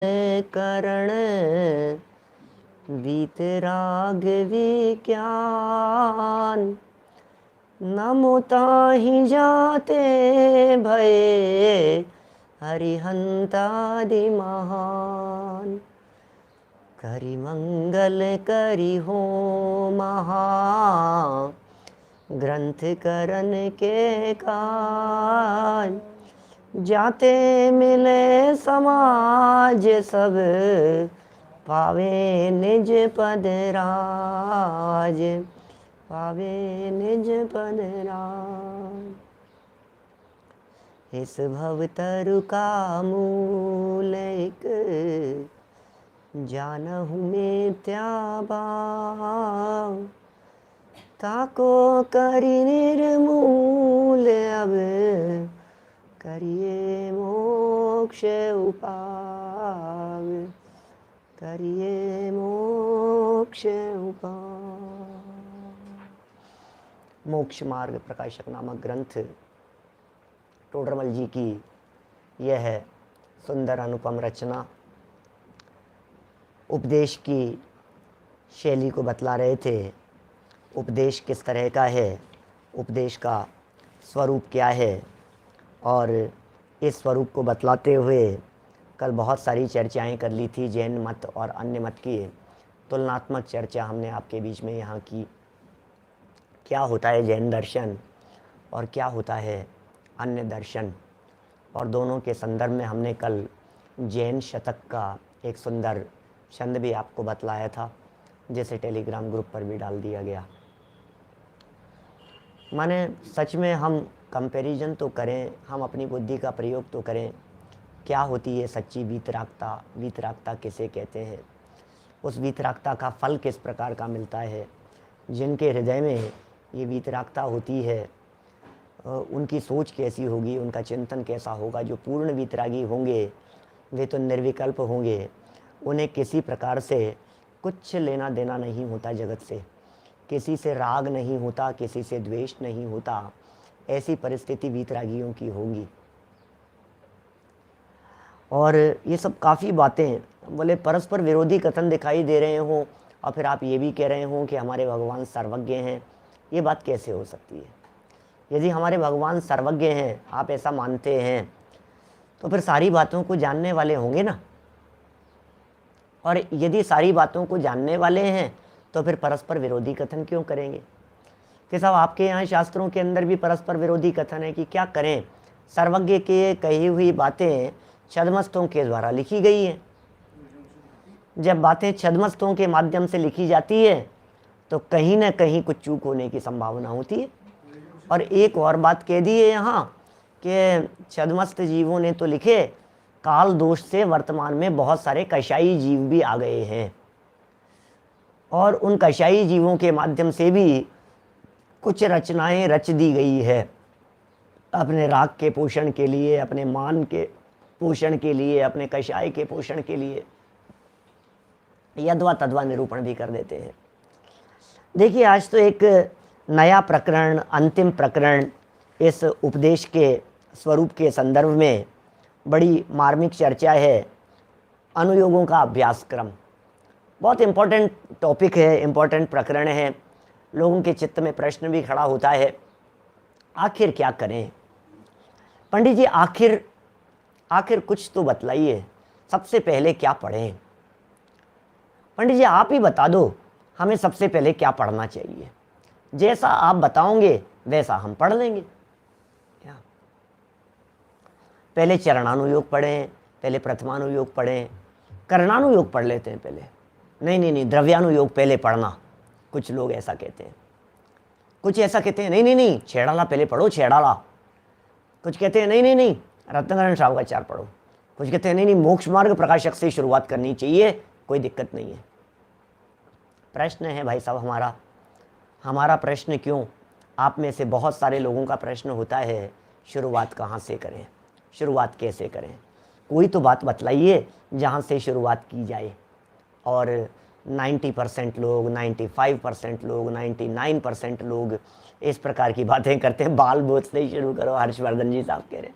करण वीतराग विज्ञान नमो ताहि जाते भये हरिहंतादि महान। करि मंगल करि हो महा ग्रंथ करन के काज। जाते मिले समाज सब पावे निज पद राज। पावे निज पद राज। इस भव तरु का मूल एक जानहु मिथ्या भाव। ताको करि निर्मूल अब करिए मोक्ष उपाय। करिए मोक्ष उपाय। मोक्ष मार्ग प्रकाशक नामक ग्रंथ टोडरमल जी की यह है सुंदर अनुपम रचना उपदेश की शैली को बतला रहे थे। उपदेश किस तरह का है, उपदेश का स्वरूप क्या है, और इस स्वरूप को बतलाते हुए कल बहुत सारी चर्चाएं कर ली थी जैन मत और अन्य मत की। तुलनात्मक चर्चा हमने आपके बीच में यहाँ की। क्या होता है जैन दर्शन और क्या होता है अन्य दर्शन, और दोनों के संदर्भ में हमने कल जैन शतक का एक सुंदर छंद भी आपको बतलाया था, जिसे टेलीग्राम ग्रुप पर भी डाल दिया गया। माने सच में हम कंपैरिजन तो करें, हम अपनी बुद्धि का प्रयोग तो करें। क्या होती है सच्ची वीतरागता, वीतरागता किसे कहते हैं, उस वीतरागता का फल किस प्रकार का मिलता है। जिनके हृदय में ये वीतरागता होती है उनकी सोच कैसी होगी, उनका चिंतन कैसा होगा। जो पूर्ण वीतरागी होंगे वे तो निर्विकल्प होंगे, उन्हें किसी प्रकार से कुछ लेना देना नहीं होता जगत से, किसी से राग नहीं होता, किसी से द्वेष नहीं होता। ऐसी परिस्थिति वीतरागियों की होगी। और ये सब काफ़ी बातें बोले परस्पर विरोधी कथन दिखाई दे रहे हों, और फिर आप ये भी कह रहे हों कि हमारे भगवान सर्वज्ञ हैं। ये बात कैसे हो सकती है? यदि हमारे भगवान सर्वज्ञ हैं, आप ऐसा मानते हैं, तो फिर सारी बातों को जानने वाले होंगे ना। और यदि सारी बातों को जानने वाले हैं तो फिर परस्पर विरोधी कथन क्यों करेंगे? कि साहब आपके यहाँ शास्त्रों के अंदर भी परस्पर विरोधी कथन है कि क्या करें, सर्वज्ञ के कही हुई बातें छद्मस्तों के द्वारा लिखी गई हैं। जब बातें छद्मस्तों के माध्यम से लिखी जाती है तो कहीं ना कहीं कुछ चूक होने की संभावना होती है। और एक और बात कह दी है यहाँ कि छद्मस्त जीवों ने तो लिखे, काल दोष से वर्तमान में बहुत सारे कषाई जीव भी आ गए हैं, और उन कषाई जीवों के माध्यम से भी कुछ रचनाएं रच दी गई है अपने राग के पोषण के लिए, अपने मान के पोषण के लिए, अपने कषाय के पोषण के लिए। यद्वा तद्वा निरूपण भी कर देते हैं। देखिए आज तो एक नया प्रकरण, अंतिम प्रकरण इस उपदेश के स्वरूप के संदर्भ में बड़ी मार्मिक चर्चा है। अनुयोगों का अभ्यास क्रम बहुत इम्पोर्टेंट टॉपिक है, इम्पोर्टेंट प्रकरण है। लोगों के चित्त में प्रश्न भी खड़ा होता है, आखिर क्या करें पंडित जी, आखिर कुछ तो बतलाइए, सबसे पहले क्या पढ़ें? पंडित जी आप ही बता दो हमें सबसे पहले क्या पढ़ना चाहिए। जैसा आप बताओगे वैसा हम पढ़ लेंगे। क्या पहले चरणानुयोग पढ़ें, पहले प्रथमानुयोग पढ़ें, करणानुयोग पढ़ लेते हैं पहले? नहीं, द्रव्यानुयोग पहले पढ़ना। कुछ लोग ऐसा कहते हैं, कुछ ऐसा कहते हैं नहीं, छेड़ाला पहले पढ़ो, छेड़ाला। कुछ कहते हैं नहीं, रत्ननारायण साहब का चार पढ़ो। कुछ कहते हैं नहीं, मोक्ष मार्ग प्रकाशक से शुरुआत करनी चाहिए, कोई दिक्कत नहीं है। प्रश्न है भाई साहब हमारा प्रश्न क्यों, आप में से बहुत सारे लोगों का प्रश्न होता है, शुरुआत कहाँ से करें, शुरुआत कैसे करें? कोई तो बात बतलाइए जहाँ से शुरुआत की जाए। और 90% लोग, 95% लोग, 99% लोग इस प्रकार की बातें करते हैं। बाल बोध से ही शुरू करो, हर्षवर्धन जी साहब कह रहे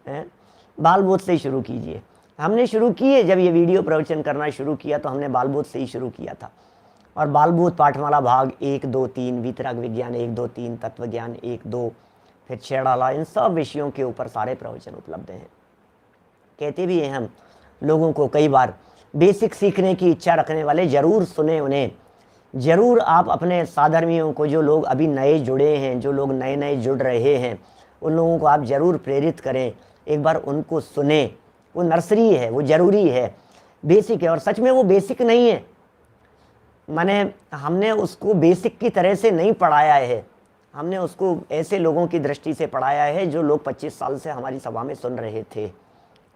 हैं, बाल बोध से ही शुरू कीजिए। हमने शुरू किए, जब ये वीडियो प्रवचन करना शुरू किया तो हमने बालबोध से ही शुरू किया था। और बालबोध पाठमाला भाग 1, 2, 3, वीतराग विज्ञान 1, 2, 3, तत्व ज्ञान 1, 2, फिर छेड़ाला, इन सब विषयों के ऊपर सारे प्रवचन उपलब्ध हैं। कहते भी हैं हम लोगों को कई बार, बेसिक सीखने की इच्छा रखने वाले ज़रूर सुने उन्हें, ज़रूर आप अपने साधर्मियों को, जो लोग अभी नए जुड़े हैं, जो लोग नए नए जुड़ रहे हैं, उन लोगों को आप ज़रूर प्रेरित करें, एक बार उनको सुने। वो नर्सरी है, वो ज़रूरी है, बेसिक है। और सच में वो बेसिक नहीं है, माने हमने उसको बेसिक की तरह से नहीं पढ़ाया है, हमने उसको ऐसे लोगों की दृष्टि से पढ़ाया है जो लोग 25 साल से हमारी सभा में सुन रहे थे,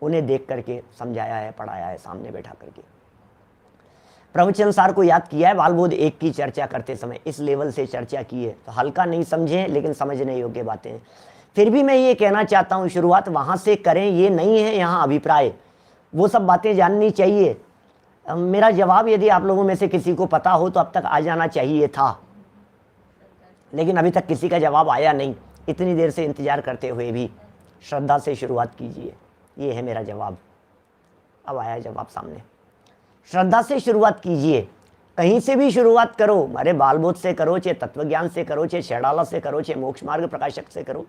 उन्हें देख करके समझाया है, पढ़ाया है, सामने बैठा करके। प्रवचन सार को याद किया है, बालबोध 1 की चर्चा करते समय इस लेवल से चर्चा की है, तो हल्का नहीं समझें, लेकिन समझने योग्य बातें हैं। फिर भी मैं ये कहना चाहता हूँ, शुरुआत वहाँ से करें, ये नहीं है यहाँ अभिप्राय, वो सब बातें जाननी चाहिए। मेरा जवाब यदि आप लोगों में से किसी को पता हो तो अब तक आ जाना चाहिए था, लेकिन अभी तक किसी का जवाब आया नहीं। इतनी देर से इंतज़ार करते हुए भी श्रद्धा से शुरुआत कीजिए, ये है मेरा जवाब। अब आया जवाब सामने। श्रद्धा से शुरुआत कीजिए, कहीं से भी शुरुआत करो, अरे बालबोध से करो, चाहे तत्वज्ञान से करो, चाहे छेड़ाला से करो, चाहे मोक्ष मार्ग प्रकाशक से करो,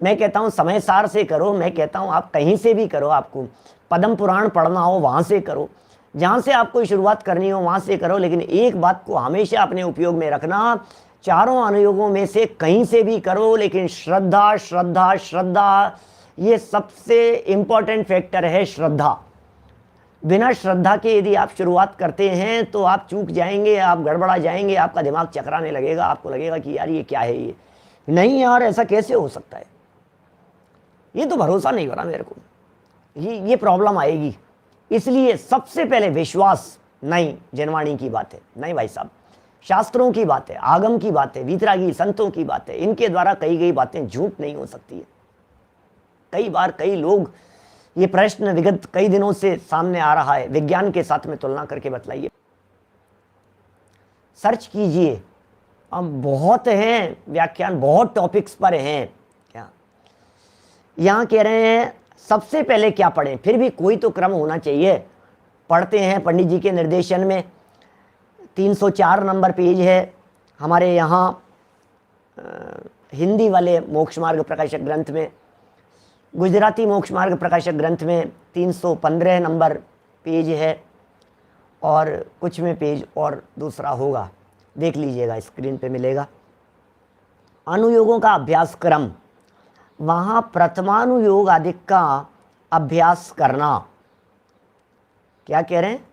मैं कहता हूँ समय सार से करो, मैं कहता हूँ आप कहीं से भी करो। आपको पद्म पुराण पढ़ना हो वहाँ से करो, जहाँ से आपको शुरुआत करनी हो वहाँ से करो। लेकिन एक बात को हमेशा अपने उपयोग में रखना, चारों अनुयोगों में से कहीं से भी करो, लेकिन श्रद्धा श्रद्धा श्रद्धा, ये सबसे इम्पॉर्टेंट फैक्टर है। श्रद्धा, बिना श्रद्धा के यदि आप शुरुआत करते हैं तो आप चूक जाएंगे, आप गड़बड़ा जाएंगे, आपका दिमाग चकराने लगेगा, आपको लगेगा कि यार ये क्या है, ये नहीं यार ऐसा कैसे हो सकता है, ये तो भरोसा नहीं हो रहा मेरे को, ये प्रॉब्लम आएगी। इसलिए सबसे पहले विश्वास नहीं, जनवाणी की बात है नहीं भाई साहब, शास्त्रों की बात है, आगम की बात है, वीतरागी संतों की बात है, इनके द्वारा कही गई बातें झूठ नहीं हो सकती है। कई बार कई लोग, ये प्रश्न विगत कई दिनों से सामने आ रहा है, विज्ञान के साथ में तुलना करके बतलाइए, सर्च कीजिए, अब बहुत हैं व्याख्यान, बहुत टॉपिक्स पर हैं। क्या यहाँ कह रहे हैं सबसे पहले क्या पढ़ें, फिर भी कोई तो क्रम होना चाहिए। पढ़ते हैं पंडित जी के निर्देशन में, 304 नंबर पेज है हमारे यहाँ हिंदी वाले मोक्ष मार्ग प्रकाशक ग्रंथ में, गुजराती मोक्ष मार्ग प्रकाशक ग्रंथ में 315 नंबर पेज है, और कुछ में पेज और दूसरा होगा, देख लीजिएगा, स्क्रीन पे मिलेगा। अनुयोगों का अभ्यास क्रम, वहाँ प्रथमानुयोग आदि का अभ्यास करना। क्या कह रहे हैं,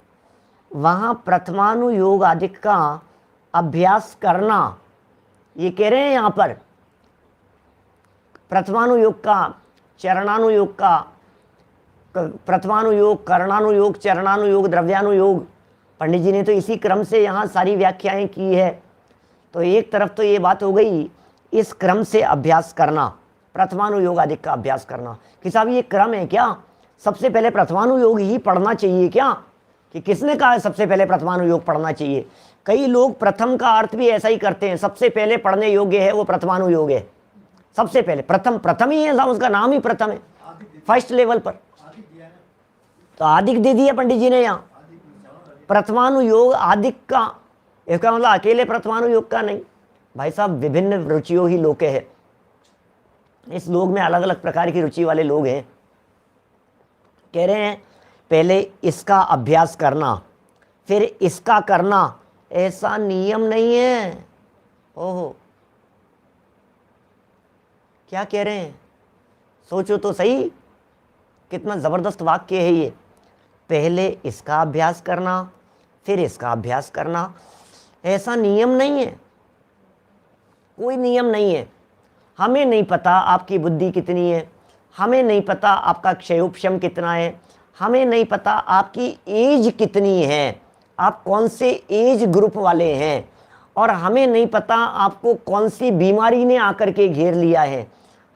वहाँ प्रथमानुयोग आदि का अभ्यास करना, ये कह रहे हैं यहाँ पर। प्रथमानुयोग का, चरणानुयोग का, प्रथमानुयोग, करणानुयोग, चरणानुयोग, द्रव्यानुयोग, पंडित जी ने तो इसी क्रम से यहाँ सारी व्याख्याएं की है। तो एक तरफ तो ये बात हो गई, इस क्रम से अभ्यास करना, प्रथमानुयोग आदि का अभ्यास करना। कि साहब ये क्रम है क्या, सबसे पहले प्रथमानुयोग ही पढ़ना चाहिए क्या, कि किसने कहा है सबसे पहले प्रथमानुयोग पढ़ना चाहिए। कई लोग प्रथम का अर्थ भी ऐसा ही करते हैं, सबसे पहले पढ़ने योग्य है वो प्रथमानुयोग है, सबसे पहले प्रथम, प्रथम ही है साहब, उसका नाम ही प्रथम है फर्स्ट लेवल पर। तो आदिक दे दिया पंडित जी ने यहाँ, प्रथमानुयोग आदिक का, इसका मतलब अकेले प्रथमानुयोग का नहीं भाई साहब, विभिन्न रुचियों ही लोके है, इस लोक में अलग अलग प्रकार की रुचि वाले लोग हैं। कह रहे हैं पहले इसका अभ्यास करना फिर इसका करना, ऐसा नियम नहीं है। ओहो, क्या कह रहे हैं, सोचो तो सही, कितना ज़बरदस्त वाक्य है ये। पहले इसका अभ्यास करना फिर इसका अभ्यास करना, ऐसा नियम नहीं है, कोई नियम नहीं है। हमें नहीं पता आपकी बुद्धि कितनी है, हमें नहीं पता आपका क्षयोपशम कितना है, हमें नहीं पता आपकी एज कितनी है, आप कौन से एज ग्रुप वाले हैं, और हमें नहीं पता आपको कौन सी बीमारी ने आकर के घेर लिया है,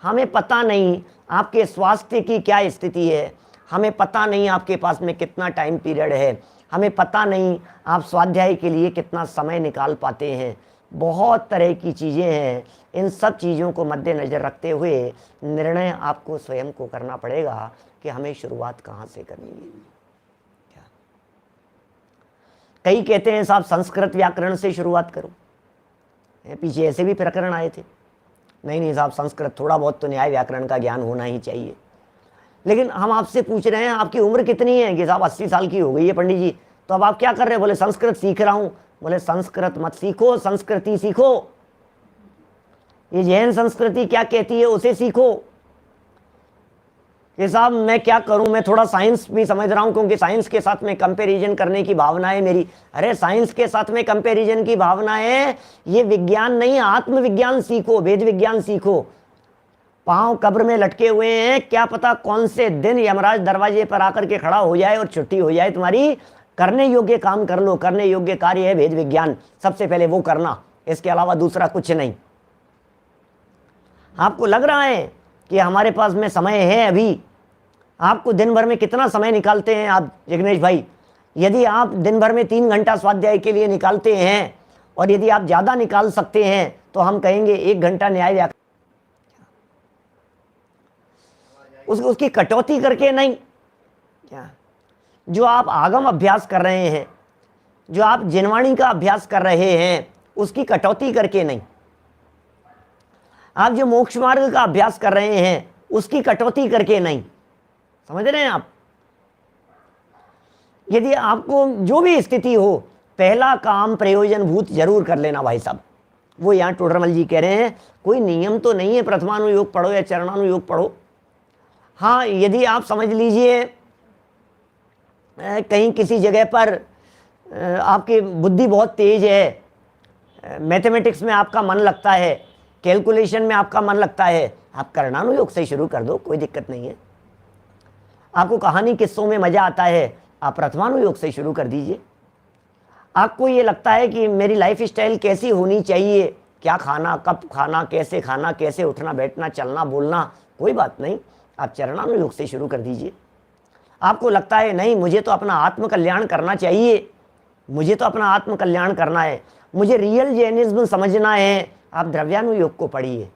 हमें पता नहीं आपके स्वास्थ्य की क्या स्थिति है, हमें पता नहीं आपके पास में कितना टाइम पीरियड है, हमें पता नहीं आप स्वाध्याय के लिए कितना समय निकाल पाते हैं। बहुत तरह की चीज़ें हैं, इन सब चीज़ों को मद्देनज़र रखते हुए निर्णय आपको स्वयं को करना पड़ेगा कि हमें शुरुआत कहाँ से करनी है। क्या कई कहते हैं साहब संस्कृत व्याकरण से शुरुआत करो, पीछे ऐसे भी प्रकरण आए थे। नहीं नहीं साहब, संस्कृत थोड़ा बहुत तो न्याय व्याकरण का ज्ञान होना ही चाहिए। लेकिन हम आपसे पूछ रहे हैं आपकी उम्र कितनी है, कि साहब 80 साल की हो गई है पंडित जी, तो अब आप क्या कर रहे हैं? बोले संस्कृत सीख रहा हूं। बोले संस्कृत मत सीखो, संस्कृति सीखो। ये जैन संस्कृति क्या कहती है उसे सीखो। कि साहब मैं क्या करूं, मैं थोड़ा साइंस भी समझ रहा हूं क्योंकि साइंस के साथ में कंपैरिजन करने की भावना है मेरी। अरे साइंस के साथ में कंपैरिजन की भावना है, ये विज्ञान नहीं, आत्मविज्ञान सीखो, वेद विज्ञान सीखो। पांव कब्र में लटके हुए हैं, क्या पता कौन से दिन यमराज दरवाजे पर आकर के खड़ा हो जाए और छुट्टी हो जाए तुम्हारी। करने योग्य काम कर लो, करने योग्य कार्य है वेद विज्ञान, सबसे पहले वो करना, इसके अलावा दूसरा कुछ नहीं। आपको लग रहा है कि हमारे पास में समय है अभी? आपको दिन भर में कितना समय निकालते हैं आप जिग्नेश भाई? यदि आप दिन भर में 3 घंटा स्वाध्याय के लिए निकालते हैं और यदि आप ज़्यादा निकाल सकते हैं तो हम कहेंगे 1 घंटा न्याय व्याकरण, उसकी कटौती करके नहीं। क्या जो आप आगम अभ्यास कर रहे हैं, जो आप जिनवाणी का अभ्यास कर रहे हैं, उसकी कटौती करके नहीं। आप जो मोक्ष मार्ग का अभ्यास कर रहे हैं उसकी कटौती करके नहीं। समझ रहे हैं आप? यदि आपको जो भी स्थिति हो, पहला काम प्रयोजन भूत जरूर कर लेना भाई साहब। वो यहाँ टोडरमल जी कह रहे हैं कोई नियम तो नहीं है प्रथमानुयोग पढ़ो या चरणानुयोग पढ़ो। हाँ, यदि आप समझ लीजिए कहीं किसी जगह पर आपकी बुद्धि बहुत तेज है, मैथमेटिक्स में आपका मन लगता है, कैलकुलेशन में आपका मन लगता है, आप कर्णानुयोग से शुरू कर दो, कोई दिक्कत नहीं है। आपको कहानी किस्सों में मजा आता है, आप प्रथमानुयोग से शुरू कर दीजिए। आपको ये लगता है कि मेरी लाइफ स्टाइल कैसी होनी चाहिए, क्या खाना, कब खाना, कैसे उठना बैठना चलना बोलना, कोई बात नहीं, आप चरणानुयोग से शुरू कर दीजिए। आपको लगता है नहीं मुझे तो अपना आत्मकल्याण करना चाहिए, मुझे तो अपना आत्मकल्याण करना है, मुझे रियल जैनिज्म समझना है, आप द्रव्यानुयोग को पढ़िए।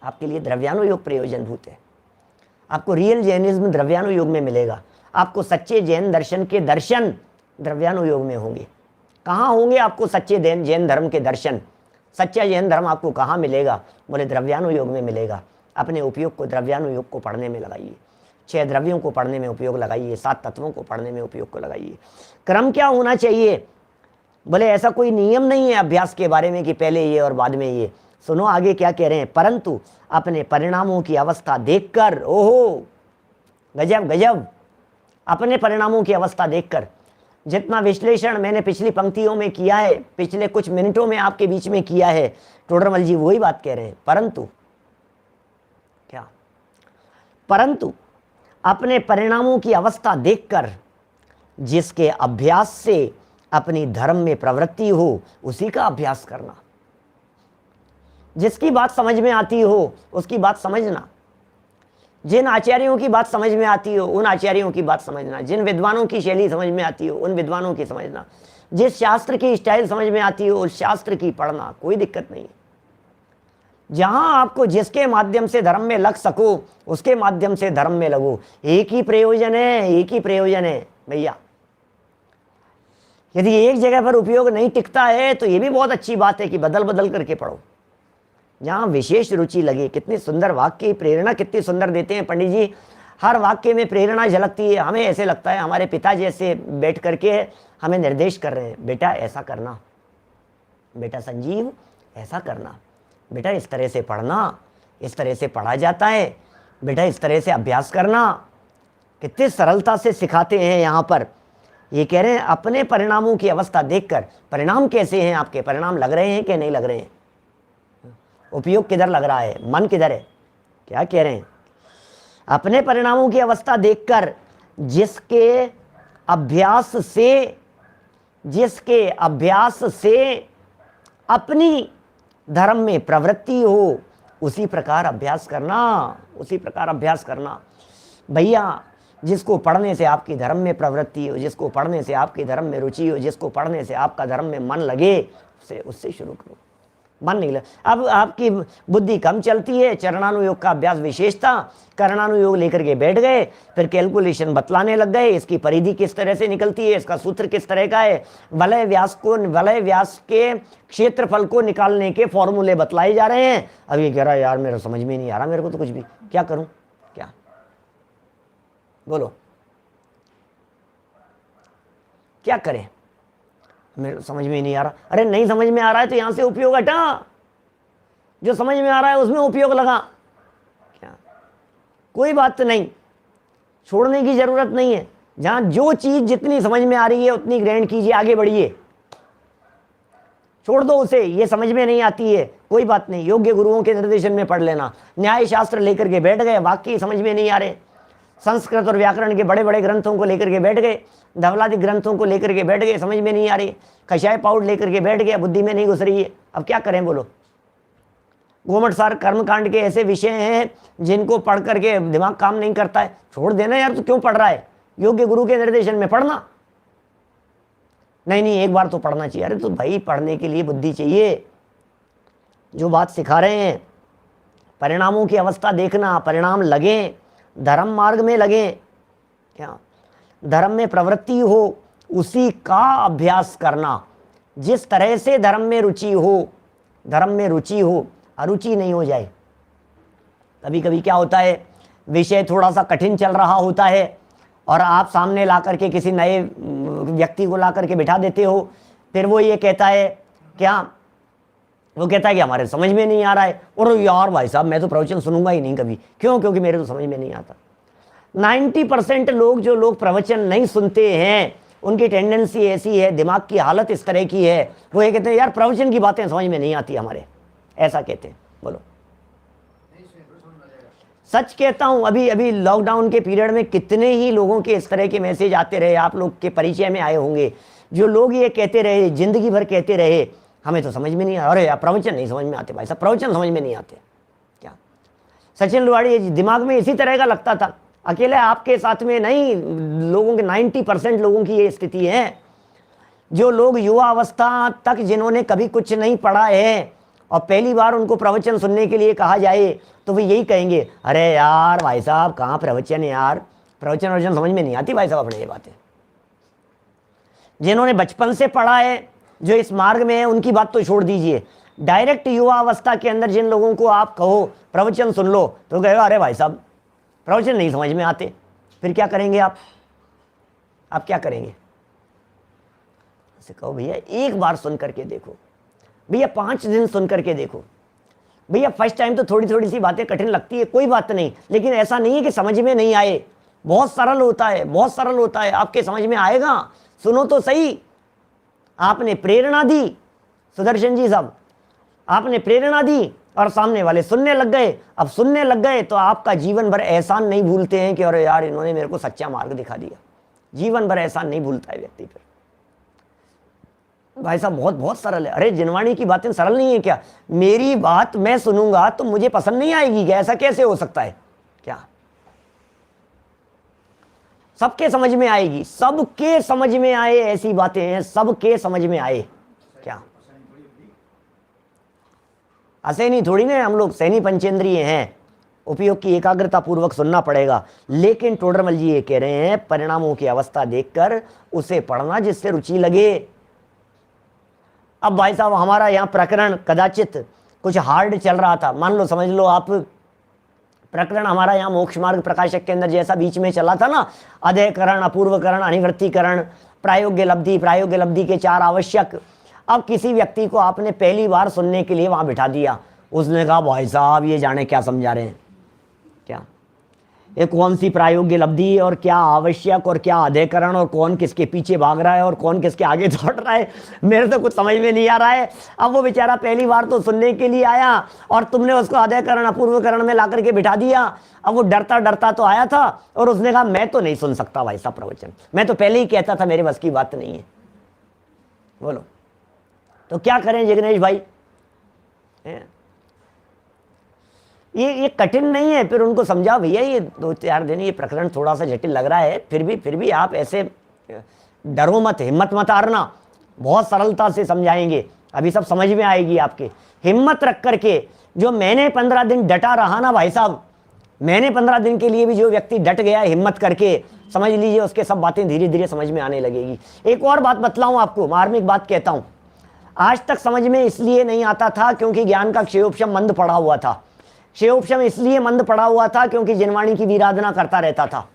आपके लिए द्रव्यानुयोग प्रयोजनभूत है। आपको रियल जैनिज्म द्रव्यानुयोग में मिलेगा। आपको सच्चे जैन दर्शन के दर्शन द्रव्यानुयोग में होंगे। कहाँ होंगे आपको सच्चे जैन धर्म के दर्शन? सच्चा जैन धर्म आपको कहाँ मिलेगा? बोले द्रव्यानुयोग में मिलेगा। अपने उपयोग को द्रव्यानुयोग को पढ़ने में लगाइए, 6 द्रव्यों को पढ़ने में उपयोग लगाइए, 7 तत्वों को पढ़ने में उपयोग को लगाइए। क्रम क्या होना चाहिए? बोले ऐसा कोई नियम नहीं है अभ्यास के बारे में कि पहले ये और बाद में ये। सुनो आगे क्या कह रहे हैं, परंतु अपने परिणामों की अवस्था देखकर, ओहो गजब गजब, अपने परिणामों की अवस्था देखकर, जितना विश्लेषण मैंने पिछली पंक्तियों में किया है, पिछले कुछ मिनटों में आपके बीच में किया है, टोडरमल जी वही बात कह रहे हैं। परंतु क्या? परंतु अपने परिणामों की अवस्था देखकर जिसके अभ्यास से अपनी धर्म में प्रवृत्ति हो उसी का अभ्यास करना। जिसकी बात समझ में आती हो उसकी बात समझना, जिन आचार्यों की बात समझ में आती हो उन आचार्यों की बात समझना, जिन विद्वानों की शैली समझ में आती हो उन विद्वानों की समझना, जिस शास्त्र की स्टाइल समझ में आती हो उस शास्त्र की पढ़ना, कोई दिक्कत नहीं। जहां आपको जिसके माध्यम से धर्म में लग सको उसके माध्यम से धर्म में लगो। एक ही प्रयोजन है, एक ही प्रयोजन है भैया। यदि एक जगह पर उपयोग नहीं टिकता है तो ये भी बहुत अच्छी बात है कि बदल बदल करके पढ़ो, जहां विशेष रुचि लगे। कितनी सुंदर वाक्य, प्रेरणा कितनी सुंदर देते हैं पंडित जी। हर वाक्य में प्रेरणा झलकती है। हमें ऐसे लगता है हमारे पिता जैसे बैठ करके हमें निर्देश कर रहे हैं, बेटा ऐसा करना, बेटा संजीव ऐसा करना, बेटा इस तरह से पढ़ना, इस तरह से पढ़ा जाता है, बेटा इस तरह से अभ्यास करना। कितनी सरलता से सिखाते हैं यहाँ पर। ये कह रहे हैं अपने परिणामों की अवस्था देखकर, परिणाम कैसे हैं आपके, परिणाम लग रहे हैं कि नहीं लग रहे हैं, उपयोग किधर लग रहा है, मन किधर है, क्या कह रहे हैं? अपने परिणामों की अवस्था देखकर जिसके अभ्यास से अपनी धर्म में प्रवृत्ति हो उसी प्रकार अभ्यास करना। भैया जिसको पढ़ने से आपकी धर्म में प्रवृत्ति हो, जिसको पढ़ने से आपके धर्म में रुचि हो, जिसको पढ़ने से आपका धर्म में मन लगे, उससे शुरू करो। मन नहीं लगा। अब आपकी बुद्धि कम चलती है, चरणानुयोग का अभ्यास विशेषता, करणानुयोग लेकर के बैठ गए, फिर कैलकुलेशन बतलाने लग गए, इसकी परिधि किस तरह से निकलती है, इसका सूत्र किस तरह का है, वलय व्यास के क्षेत्रफल को निकालने के फॉर्मूले बतलाए जा रहे हैं। अब ये कह रहा है यार मेरा समझ में नहीं आ रहा, मेरे को तो कुछ भी, क्या करूं, क्या बोलो, क्या करें, मेरे समझ में नहीं आ रहा। अरे नहीं समझ में आ रहा है तो यहां से उपयोग हटा, जो समझ में आ रहा है उसमें उपयोग लगा, क्या कोई बात नहीं, छोड़ने की जरूरत नहीं है। जहां जो चीज जितनी समझ में आ रही है उतनी ग्रहण कीजिए, आगे बढ़िए, छोड़ दो उसे, ये समझ में नहीं आती है कोई बात नहीं, योग्य गुरुओं के निर्देशन में पढ़ लेना। न्याय शास्त्र लेकर के बैठ गए, वाक्य समझ में नहीं आ रहे, संस्कृत और व्याकरण के बड़े बड़े ग्रंथों को लेकर के बैठ गए, धवलादि ग्रंथों को लेकर के बैठ गए, समझ में नहीं आ रही, कषाय पाउड लेकर के बैठ गए, बुद्धि में नहीं घुस रही है। अब क्या करें बोलो। गोमट सार कर्मकांड के ऐसे विषय हैं जिनको पढ़ करके दिमाग काम नहीं करता है, छोड़ देना यार, तो क्यों पढ़ रहा है, योग्य गुरु के निर्देशन में पढ़ना। नहीं एक बार तो पढ़ना चाहिए। अरे तो भाई पढ़ने के लिए बुद्धि चाहिए, जो बात सिखा रहे हैं परिणामों की अवस्था देखना, परिणाम लगे, धर्म मार्ग में लगे, क्या धर्म में प्रवृत्ति हो उसी का अभ्यास करना, जिस तरह से धर्म में रुचि हो, धर्म में रुचि हो, अरुचि नहीं हो जाए। कभी कभी क्या होता है, विषय थोड़ा सा कठिन चल रहा होता है और आप सामने ला करके किसी नए व्यक्ति को ला करके बिठा देते हो, फिर वो ये कहता है, क्या वो कहता है कि हमारे समझ में नहीं आ रहा है, और यार भाई साहब मैं तो प्रवचन सुनूंगा ही नहीं कभी, क्यों, क्योंकि मेरे तो समझ में नहीं आता। 90% लोग, जो लोग प्रवचन नहीं सुनते हैं, उनकी टेंडेंसी ऐसी है, दिमाग की हालत इस तरह की है, वो ये कहते हैं यार प्रवचन की बातें समझ में नहीं आती हमारे, ऐसा कहते हैं। बोलो, सच कहता हूं, अभी लॉकडाउन के पीरियड में कितने ही लोगों के इस तरह के मैसेज आते रहे, आप लोग के परिचय में आए होंगे, जो लोग ये कहते रहे, जिंदगी भर कहते रहे हमें तो समझ में नहीं आ, अरे यार प्रवचन नहीं समझ में आते भाई साहब, प्रवचन समझ में नहीं आते। क्या सचिन लुवाड़ी दिमाग में इसी तरह का लगता था, अकेले आपके साथ में नहीं, लोगों के 90% लोगों की ये स्थिति है। जो लोग युवा अवस्था तक जिन्होंने कभी कुछ नहीं पढ़ा है और पहली बार उनको प्रवचन सुनने के लिए कहा जाए तो वे यही कहेंगे, अरे यार भाई साहब कहाँ प्रवचन है यार, प्रवचन समझ में नहीं आती भाई साहब अपने ये बातें। जिन्होंने बचपन से पढ़ा है, जो इस मार्ग में है, उनकी बात तो छोड़ दीजिए, डायरेक्ट युवा अवस्था के अंदर जिन लोगों को आप कहो प्रवचन सुन लो तो कहेगा अरे भाई साहब प्रवचन नहीं समझ में आते, फिर क्या करेंगे आप क्या करेंगे। कहो भैया एक बार सुन करके देखो, भैया 5 दिन सुन करके देखो, भैया फर्स्ट टाइम तो थोड़ी थोड़ी सी बातें कठिन लगती है, कोई बात नहीं, लेकिन ऐसा नहीं है कि समझ में नहीं आए, बहुत सरल होता है, बहुत सरल होता है, आपके समझ में आएगा। सुनो तो सही, आपने प्रेरणा दी, सुदर्शन जी साहब आपने प्रेरणा दी और सामने वाले सुनने लग गए। अब सुनने लग गए तो आपका जीवन भर एहसान नहीं भूलते हैं कि अरे यार इन्होंने मेरे को सच्चा मार्ग दिखा दिया, जीवन भर एहसान नहीं भूलता है व्यक्ति फिर। भाई साहब बहुत बहुत सरल है। अरे जिनवाणी की बातें सरल नहीं है क्या, मेरी बात मैं सुनूंगा तो मुझे पसंद नहीं आएगी क्या, ऐसा कैसे हो सकता है क्या, सबके समझ में आएगी, सबके समझ में आए ऐसी बातें हैं, सबके समझ में आए क्या, असैनी थोड़ी ना हम लोग, सैनी पंचेंद्रिय हैं, उपयोग की एकाग्रता पूर्वक सुनना पड़ेगा। लेकिन टोडरमल जी ये कह रहे हैं परिणामों की अवस्था देखकर उसे पढ़ना जिससे रुचि लगे। अब भाई साहब हमारा यहाँ प्रकरण कदाचित कुछ हार्ड चल रहा था, मान लो समझ लो आप, प्रकरण हमारा यहाँ मोक्ष मार्ग प्रकाशक के अंदर जैसा बीच में चला था ना, अध्ययकरण, अपूर्वकरण, अनिवृत्तिकरण, प्रायोग्य लब्धि के 4 आवश्यक। अब किसी व्यक्ति को आपने पहली बार सुनने के लिए वहां बिठा दिया, उसने कहा भाई साहब ये जाने क्या समझा रहे हैं, क्या ये कौन सी प्रायोग्य लब्धि और क्या आवश्यक और क्या अध्ययकरण और कौन किसके पीछे भाग रहा है और कौन किसके आगे दौड़ रहा है, मेरे तो कुछ समझ में नहीं आ रहा है। अब वो बेचारा पहली बार तो सुनने के लिए आया और तुमने उसको अध्ययकरण अपूर्वकरण में ला करके बिठा दिया। अब वो डरता डरता तो आया था और उसने कहा मैं तो नहीं सुन सकता भाई साहब प्रवचन, मैं तो पहले ही कहता था मेरे बस की बात नहीं है। बोलो तो क्या करें जिग्नेश भाई, ये कठिन नहीं है। फिर उनको समझाओ भैया ये 2-4 दिन ये प्रकरण थोड़ा सा जटिल लग रहा है, फिर भी आप ऐसे डरो मत, हिम्मत मत हारना, बहुत सरलता से समझाएंगे, अभी सब समझ में आएगी आपके। हिम्मत रख करके जो मैंने 15 दिन डटा रहा ना भाई साहब, मैंने 15 दिन के लिए भी जो व्यक्ति डट गया हिम्मत करके, समझ लीजिए उसके सब बातें धीरे धीरे समझ में आने लगेगी। एक और बात बतलाऊं आपको, मार्मिक बात कहता हूं, आज तक समझ में इसलिए नहीं आता था क्योंकि ज्ञान का क्षेयोपशम मंद पड़ा हुआ था। क्षेयोपशम इसलिए मंद पड़ा हुआ था क्योंकि जिनवाणी की विराधना करता रहता था।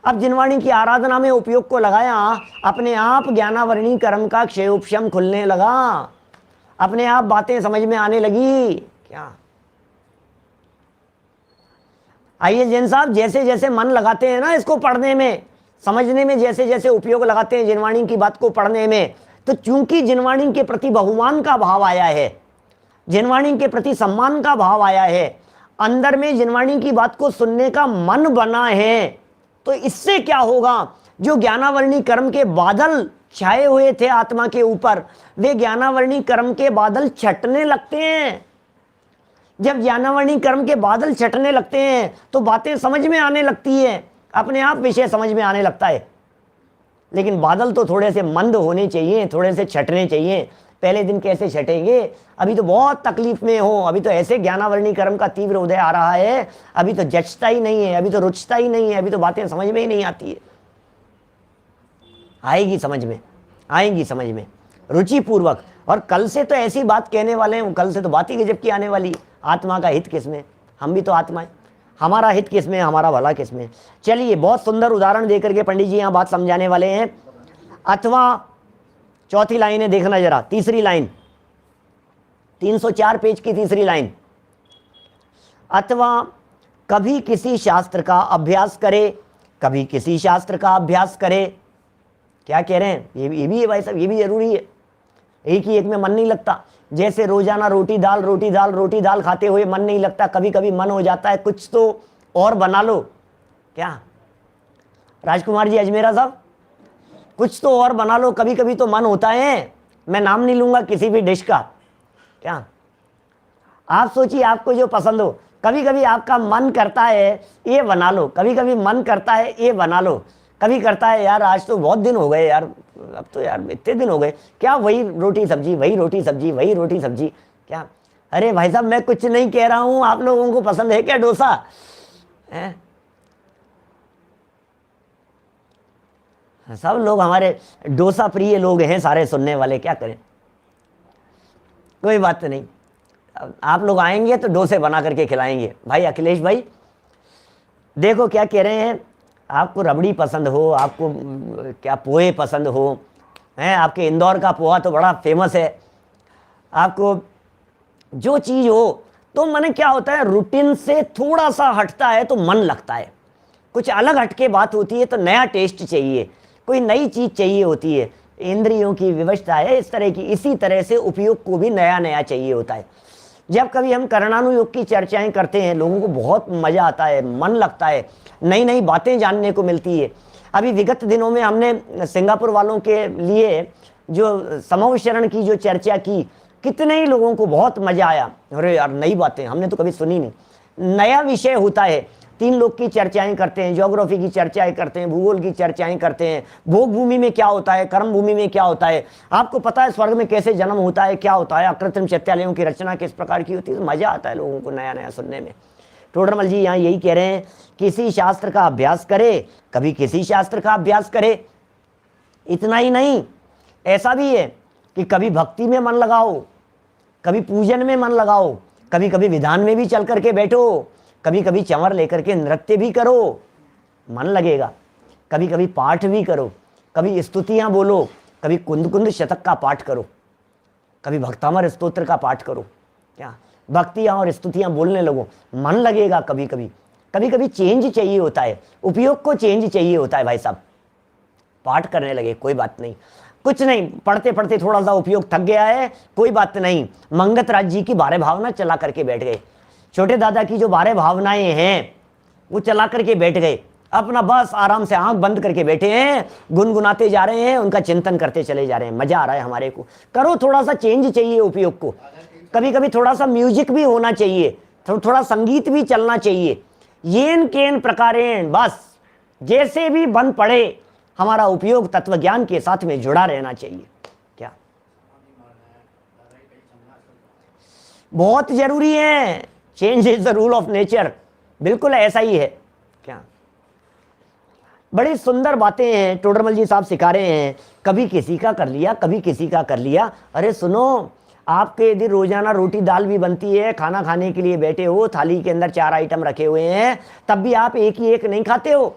अब जिनवाणी की आराधना में उपयोग को लगाया, अपने आप ज्ञानावरणी कर्म का क्षेयोपशम खुलने लगा, अपने आप बातें समझ में आने लगी। क्या आइए जैन साहब, जैसे जैसे मन लगाते हैं ना इसको पढ़ने में, समझने में, जैसे जैसे उपयोग लगाते हैं जिनवाणी की बात को पढ़ने में, तो चूंकि जिनवाणी के प्रति बहुमान का भाव आया है, जिनवाणी के प्रति सम्मान का भाव आया है, अंदर में जिनवाणी की बात को सुनने का मन बना है, तो इससे क्या होगा, जो ज्ञानावरणी कर्म के बादल छाए हुए थे आत्मा के ऊपर, वे ज्ञानावरणी कर्म के बादल छटने लगते हैं। जब ज्ञानावरणी कर्म के बादल छटने लगते हैं तो बातें समझ में आने लगती है, अपने आप विषय समझ में आने लगता है। लेकिन बादल तो थोड़े से मंद होने चाहिए, थोड़े से छटने चाहिए। पहले दिन कैसे छटेंगे, अभी तो बहुत तकलीफ में हो, अभी तो ऐसे ज्ञानावरणी कर्म का तीव्र उदय आ रहा है, अभी तो जचता ही नहीं है, अभी तो रुचता ही नहीं है, अभी तो बातें समझ में ही नहीं आती है। आएगी समझ में, आएंगी समझ में रुचि पूर्वक। और कल से तो ऐसी बात कहने वाले हैं, कल से तो बात ही गजब की आने वाली। आत्मा का हित किसमें, हम भी तो आत्मा है, हमारा हित किसमें, हमारा भला किसमें। चलिए बहुत सुंदर उदाहरण देकर के पंडित जी यहाँ बात समझाने वाले हैं। अथवा चौथी लाइन है, देखना जरा, तीसरी लाइन, 304 पेज की तीसरी लाइन। अथवा कभी किसी शास्त्र का अभ्यास करे, कभी किसी शास्त्र का अभ्यास करे। क्या कह रहे हैं, ये भी है भाई साहब, ये भी जरूरी है। एक ही एक में मन नहीं लगता। जैसे रोजाना रोटी दाल रोटी दाल रोटी दाल खाते हुए मन नहीं लगता, कभी कभी मन हो जाता है कुछ तो और बना लो। क्या राजकुमार जी अजमेरा साहब, कुछ तो और बना लो, कभी कभी तो मन होता है। मैं नाम नहीं लूंगा किसी भी डिश का। क्या आप सोचिए, आपको जो पसंद हो, कभी कभी आपका मन करता है ये बना लो, कभी कभी मन करता है ये बना लो, कभी करता है यार आज तो बहुत दिन हो गए यार, अब तो यार इतने दिन हो गए, क्या वही रोटी सब्जी वही रोटी सब्जी वही रोटी सब्जी। क्या अरे भाई साहब, मैं कुछ नहीं कह रहा हूं, आप लोगों को पसंद है क्या डोसा है? सब लोग हमारे डोसा प्रिय लोग हैं सारे सुनने वाले, क्या करें, कोई बात नहीं। आप लोग आएंगे तो डोसे बना करके खिलाएंगे। भाई अखिलेश भाई देखो क्या कह रहे हैं, आपको रबड़ी पसंद हो, आपको क्या पोहे पसंद हो हैं, आपके इंदौर का पोहा तो बड़ा फेमस है, आपको जो चीज़ हो, तो मैंने क्या होता है, रूटीन से थोड़ा सा हटता है तो मन लगता है, कुछ अलग हटके बात होती है तो नया टेस्ट चाहिए, कोई नई चीज़ चाहिए होती है। इंद्रियों की व्यवस्था है इस तरह की, इसी तरह से उपयोग को भी नया नया चाहिए होता है। जब कभी हम कर्णानुयोग की चर्चाएं करते हैं, लोगों को बहुत मज़ा आता है, मन लगता है, नई नई बातें जानने को मिलती है। अभी विगत दिनों में हमने सिंगापुर वालों के लिए जो समवशरण की जो चर्चा की, कितने ही लोगों को बहुत मज़ा आया। अरे यार नई बातें हमने तो कभी सुनी नहीं, नया विषय होता है। 3 लोग की चर्चाएं करते हैं, ज्योग्राफी की चर्चाएं करते हैं, भूगोल की चर्चाएं करते हैं, भोग भूमि में क्या होता है, कर्म भूमि में क्या होता है, आपको पता है स्वर्ग में कैसे जन्म होता है, क्या होता है, अकृत्रिम चैत्यालयों की रचना किस प्रकार की होती है। तो मज़ा आता है लोगों को नया नया सुनने में। टोडरमल जी यहाँ यही कह रहे हैं, किसी शास्त्र का अभ्यास करे, कभी किसी शास्त्र का अभ्यास करे। इतना ही नहीं, ऐसा भी है कि कभी भक्ति में मन लगाओ, कभी पूजन में मन लगाओ, कभी कभी विधान में भी चल करके बैठो, कभी कभी चंवर लेकर के नृत्य भी करो, मन लगेगा। कभी कभी पाठ भी करो, कभी स्तुतियाँ बोलो, कभी कुंद कुंद शतक का पाठ करो, कभी भक्तामर स्तोत्र का पाठ करो। क्या भक्तियाँ और स्तुतियाँ बोलने लगो, मन लगेगा। कभी कभी कभी कभी चेंज चाहिए होता है, उपयोग को चेंज चाहिए होता है। भाई साहब पाठ करने लगे, कोई बात नहीं, कुछ नहीं, पढ़ते पढ़ते थोड़ा सा उपयोग थक गया है, कोई बात नहीं। मंगत राज जी की 12 भावना चला करके बैठ गए, छोटे दादा की जो 12 भावनाएं हैं वो चला करके बैठ गए, अपना बस आराम से आंख बंद करके बैठे हैं, गुनगुनाते जा रहे हैं, उनका चिंतन करते चले जा रहे हैं। मजा आ रहा है हमारे को। करो, थोड़ा सा चेंज चाहिए उपयोग को, कभी कभी थोड़ा सा म्यूजिक भी होना चाहिए, थोड़ा संगीत भी चलना चाहिए। येन केन प्रकारेण, बस जैसे भी बन पड़े, हमारा उपयोग तत्व ज्ञान के साथ में जुड़ा रहना चाहिए। क्या बहुत जरूरी है। Change is the rule of nature, बिल्कुल ऐसा ही है। क्या बड़ी सुंदर बातें हैं टोडरमल जी साहब सिखा रहे हैं। कभी किसी का कर लिया, कभी किसी का कर लिया। अरे सुनो, आपके यदि रोजाना रोटी दाल भी बनती है, खाना खाने के लिए बैठे हो, थाली के अंदर 4 आइटम रखे हुए हैं, तब भी आप एक ही एक नहीं खाते हो।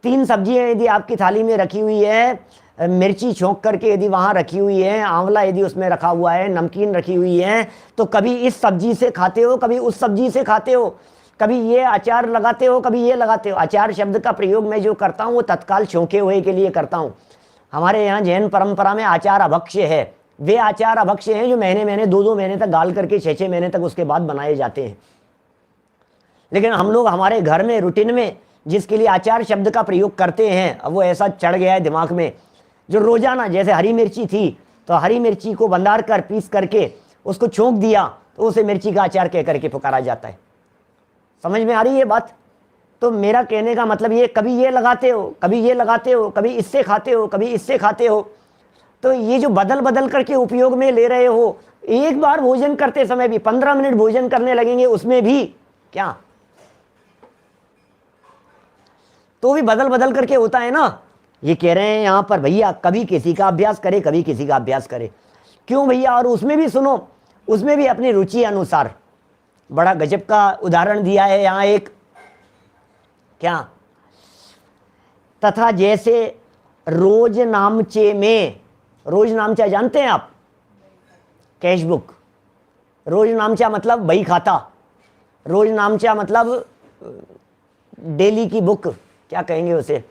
3 सब्जियां यदि आपकी थाली में रखी हुई है, मिर्ची छोंक करके यदि वहां रखी हुई है, आंवला यदि उसमें रखा हुआ है, नमकीन रखी हुई है, तो कभी इस सब्जी से खाते हो, कभी उस सब्जी से खाते हो, कभी ये अचार लगाते हो, कभी ये लगाते हो। अचार शब्द का प्रयोग मैं जो करता हूँ वो तत्काल छोंके हुए के लिए करता हूँ। हमारे यहाँ जैन परंपरा में आचार अभक्ष्य है। वे आचार अभक्ष्य हैं जो महीने महीने 2-2 महीने तक गाल करके 6-6 महीने तक उसके बाद बनाए जाते हैं। लेकिन हम लोग हमारे घर में रूटीन में जिसके लिए आचार शब्द का प्रयोग करते हैं, अब वो ऐसा चढ़ गया है दिमाग में, जो रोजाना, जैसे हरी मिर्ची थी तो हरी मिर्ची को बंधार कर पीस करके उसको छोंक दिया तो उसे मिर्ची का अचार कह करके पुकारा जाता है। समझ में आ रही है बात? तो मेरा कहने का मतलब ये, कभी ये लगाते हो, कभी ये लगाते हो, कभी इससे खाते हो, कभी इससे खाते हो, तो ये जो बदल बदल करके उपयोग में ले रहे हो, एक बार भोजन करते समय भी 15 मिनट भोजन करने लगेंगे, उसमें भी क्या तो भी बदल बदल करके होता है ना। ये कह रहे हैं यहां पर भैया, कभी किसी का अभ्यास करे, कभी किसी का अभ्यास करे। क्यों भैया? और उसमें भी सुनो, उसमें भी अपनी रुचि अनुसार। बड़ा गजब का उदाहरण दिया है यहां एक, क्या, तथा जैसे रोज नामचे में, रोज नामचा जानते हैं आप? Cash book. रोज नामचा मतलब बही खाता, रोज नामचा मतलब डेली की बुक, क्या कहेंगे उसे,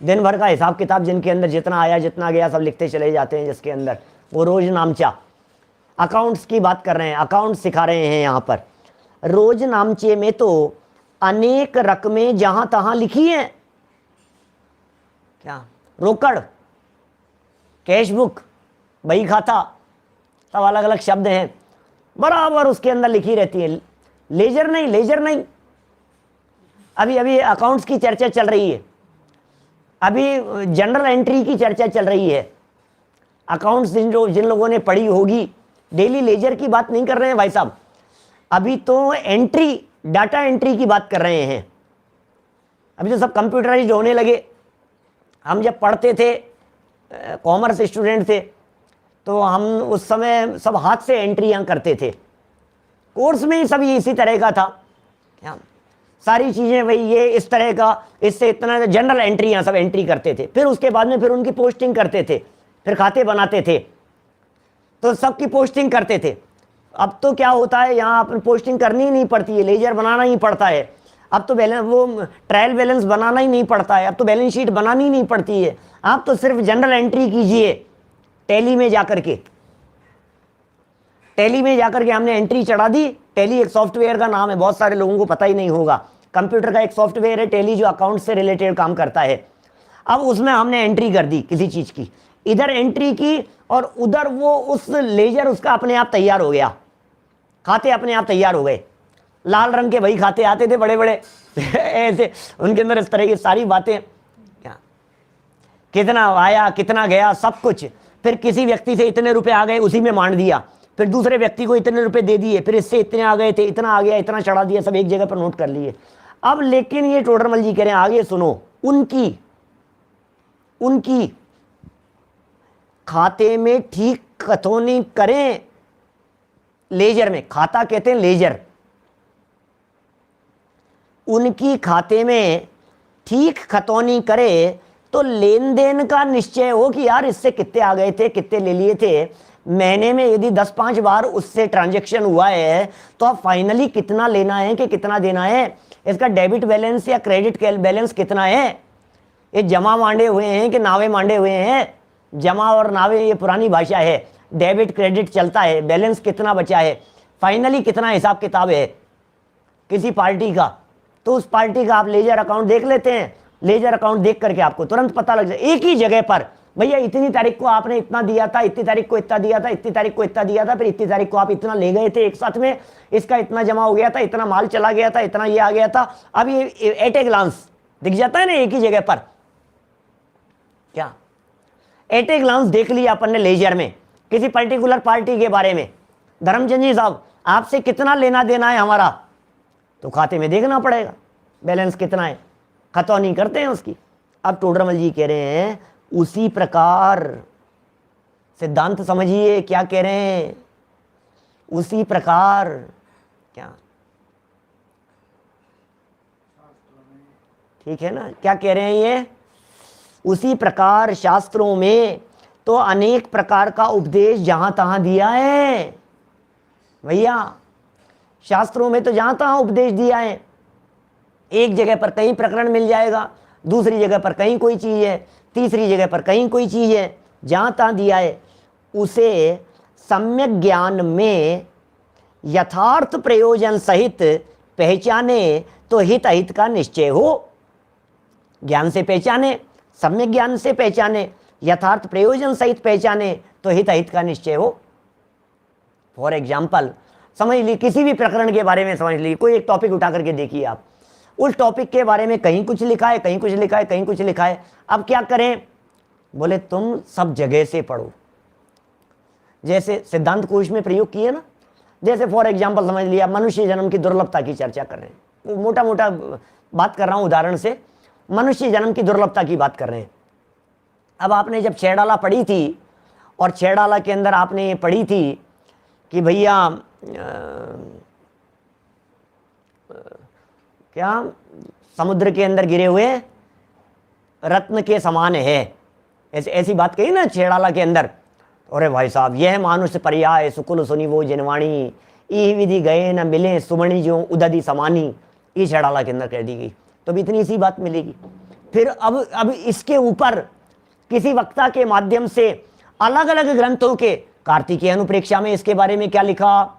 दिन भर का हिसाब किताब, जिनके अंदर जितना आया जितना गया सब लिखते चले जाते हैं, जिसके अंदर वो रोज नामचा। अकाउंट्स की बात कर रहे हैं, अकाउंट्स सिखा रहे हैं यहां पर। रोज नामचे में तो अनेक रकमें जहां तहां लिखी हैं। क्या? रोकड़, कैश बुक, बही खाता, सब अलग अलग शब्द हैं, बराबर उसके अंदर लिखी रहती है। लेजर नहीं, लेजर नहीं। अभी अभी अकाउंट्स की चर्चा चल रही है, अभी जनरल एंट्री की चर्चा चल रही है। अकाउंट्स जिन लोगों ने पढ़ी होगी, डेली लेजर की बात नहीं कर रहे हैं भाई साहब, अभी तो एंट्री, डाटा एंट्री की बात कर रहे हैं। अभी तो सब कंप्यूटराइज्ड होने लगे। हम जब पढ़ते थे, कॉमर्स स्टूडेंट थे, तो हम उस समय सब हाथ से एंट्रियां करते थे। कोर्स में ही सब ये इसी तरह का था, क्या सारी चीजें वही, ये इस तरह का, इससे इतना, जनरल एंट्रियां सब एंट्री करते थे। फिर उसके बाद में फिर उनकी पोस्टिंग करते थे, फिर खाते बनाते थे, तो सबकी पोस्टिंग करते थे। अब तो क्या होता है, यहाँ अपन पोस्टिंग करनी ही नहीं पड़ती है, लेजर बनाना ही पड़ता है। अब तो बैलेंस, वो ट्रायल बैलेंस बनाना ही नहीं पड़ता है, अब तो बैलेंस शीट बनानी ही नहीं पड़ती है। आप तो सिर्फ जनरल एंट्री कीजिए टैली में जाकर के। टैली में जाकर के हमने एंट्री चढ़ा दी। टैली एक सॉफ्टवेयर का नाम है, बहुत सारे लोगों को पता ही नहीं होगा। कंप्यूटर का एक सॉफ्टवेयर है टैली, जो अकाउंट से रिलेटेड काम करता है। अब उसमें हमने एंट्री कर दी किसी चीज की, इधर एंट्री की और उधर वो उस लेजर उसका अपने आप तैयार हो गया, खाते अपने आप तैयार हो गए। लाल रंग के वही खाते आते थे बड़े बड़े ऐसे, उनके अंदर इस तरह की सारी बातें, कितना आया कितना गया सब कुछ। फिर किसी व्यक्ति से इतने रुपए आ गए, उसी में मान दिया। फिर दूसरे व्यक्ति को इतने रुपए दे दिए, फिर इससे इतने आ गए थे, इतना आ गया, इतना चढ़ा दिया, सब एक जगह पर नोट कर लिए। अब लेकिन ये टोडरमल जी कह रहे हैं, आगे सुनो, उनकी खाते में ठीक खतौनी करें। लेजर में, खाता कहते हैं लेजर, उनकी खाते में ठीक खतौनी करे तो लेन देन का निश्चय हो कि यार इससे कितने आ गए थे, कितने ले लिए थे। महीने में यदि 10-5 बार उससे ट्रांजैक्शन हुआ है तो अब फाइनली कितना लेना है कि कितना देना है, इसका डेबिट बैलेंस या क्रेडिट बैलेंस कितना है। ये जमा मांडे हुए हैं कि नावे मांडे हुए हैं। जमा और नावे ये पुरानी भाषा है, डेबिट क्रेडिट चलता है। बैलेंस कितना बचा है, फाइनली कितना हिसाब किताब है किसी पार्टी का, तो उस पार्टी का आप लेजर अकाउंट देख लेते हैं। लेजर अकाउंट देख करके आपको तुरंत पता लग जाए, एक ही जगह पर, भैया इतनी तारीख को आपने इतना दिया था, इतनी तारीख को इतना दिया था, इतनी तारीख को इतना दिया था, फिर इतनी तारीख को आप इतना ले गए थे एक साथ में, इसका इतना जमा हो गया था, इतना माल चला गया था, इतना ये आ गया था। अब ये एट ए ग्लांस दिख जाता है ना एक ही जगह पर। क्या एट ए ग्लांस देख लिया अपन ने लेजर में किसी पर्टिकुलर पार्टी के बारे में। धर्मचंद जी साहब आपसे कितना लेना देना है हमारा, तो खाते में देखना पड़ेगा बैलेंस कितना है, खतौनी करते हैं उसकी। अब टोडरमल जी कह रहे हैं उसी प्रकार, सिद्धांत समझिए क्या कह रहे हैं, उसी प्रकार क्या, ठीक है ना, क्या कह रहे हैं ये, उसी प्रकार शास्त्रों में तो अनेक प्रकार का उपदेश जहां तहां दिया है भैया, शास्त्रों में तो जहां तहां उपदेश दिया है। एक जगह पर कहीं प्रकरण मिल जाएगा, दूसरी जगह पर कहीं कोई चीज है, तीसरी जगह पर कहीं कोई चीज है, जहां तहां दिया है उसे सम्यक ज्ञान में यथार्थ प्रयोजन सहित पहचाने तो हित अहित का निश्चय हो। ज्ञान से पहचाने, सम्यक ज्ञान से पहचाने, यथार्थ प्रयोजन सहित पहचाने तो हित अहित का निश्चय हो। फॉर एग्जाम्पल समझ ली, किसी भी प्रकरण के बारे में समझ ली, कोई एक टॉपिक उठा करके देखिए आप, उस टॉपिक के बारे में कहीं कुछ लिखा है, कहीं कुछ लिखा है, कहीं कुछ लिखा है। अब क्या करें, बोले तुम सब जगह से पढ़ो, जैसे सिद्धांत कोश में प्रयोग किए ना, जैसे फॉर एग्जाम्पल समझ लिया मनुष्य जन्म की दुर्लभता की चर्चा कर रहे हैं, वो मोटा मोटा बात कर रहा हूं उदाहरण से, मनुष्य जन्म की दुर्लभता की बात कर रहे हैं। अब आपने जब छेड़ाला पढ़ी थी और छेड़ाला के अंदर आपने ये पढ़ी थी कि भैया क्या समुद्र के अंदर गिरे हुए रत्न के समान है, ऐसी बात कही ना छेड़ाला के अंदर। अरे भाई साहब, यह मानुष पर्याय सुकुल सुनी वो जिनवाणी, ई विधि गए न मिले सुमणि जो उदधि समानी, ये छेड़ाला के अंदर कह दी गई, तो भी इतनी सी बात मिलेगी। फिर अब इसके ऊपर किसी वक्ता के माध्यम से अलग अलग ग्रंथों के, कार्तिकेय अनुप्रेक्षा में इसके बारे में क्या लिखा,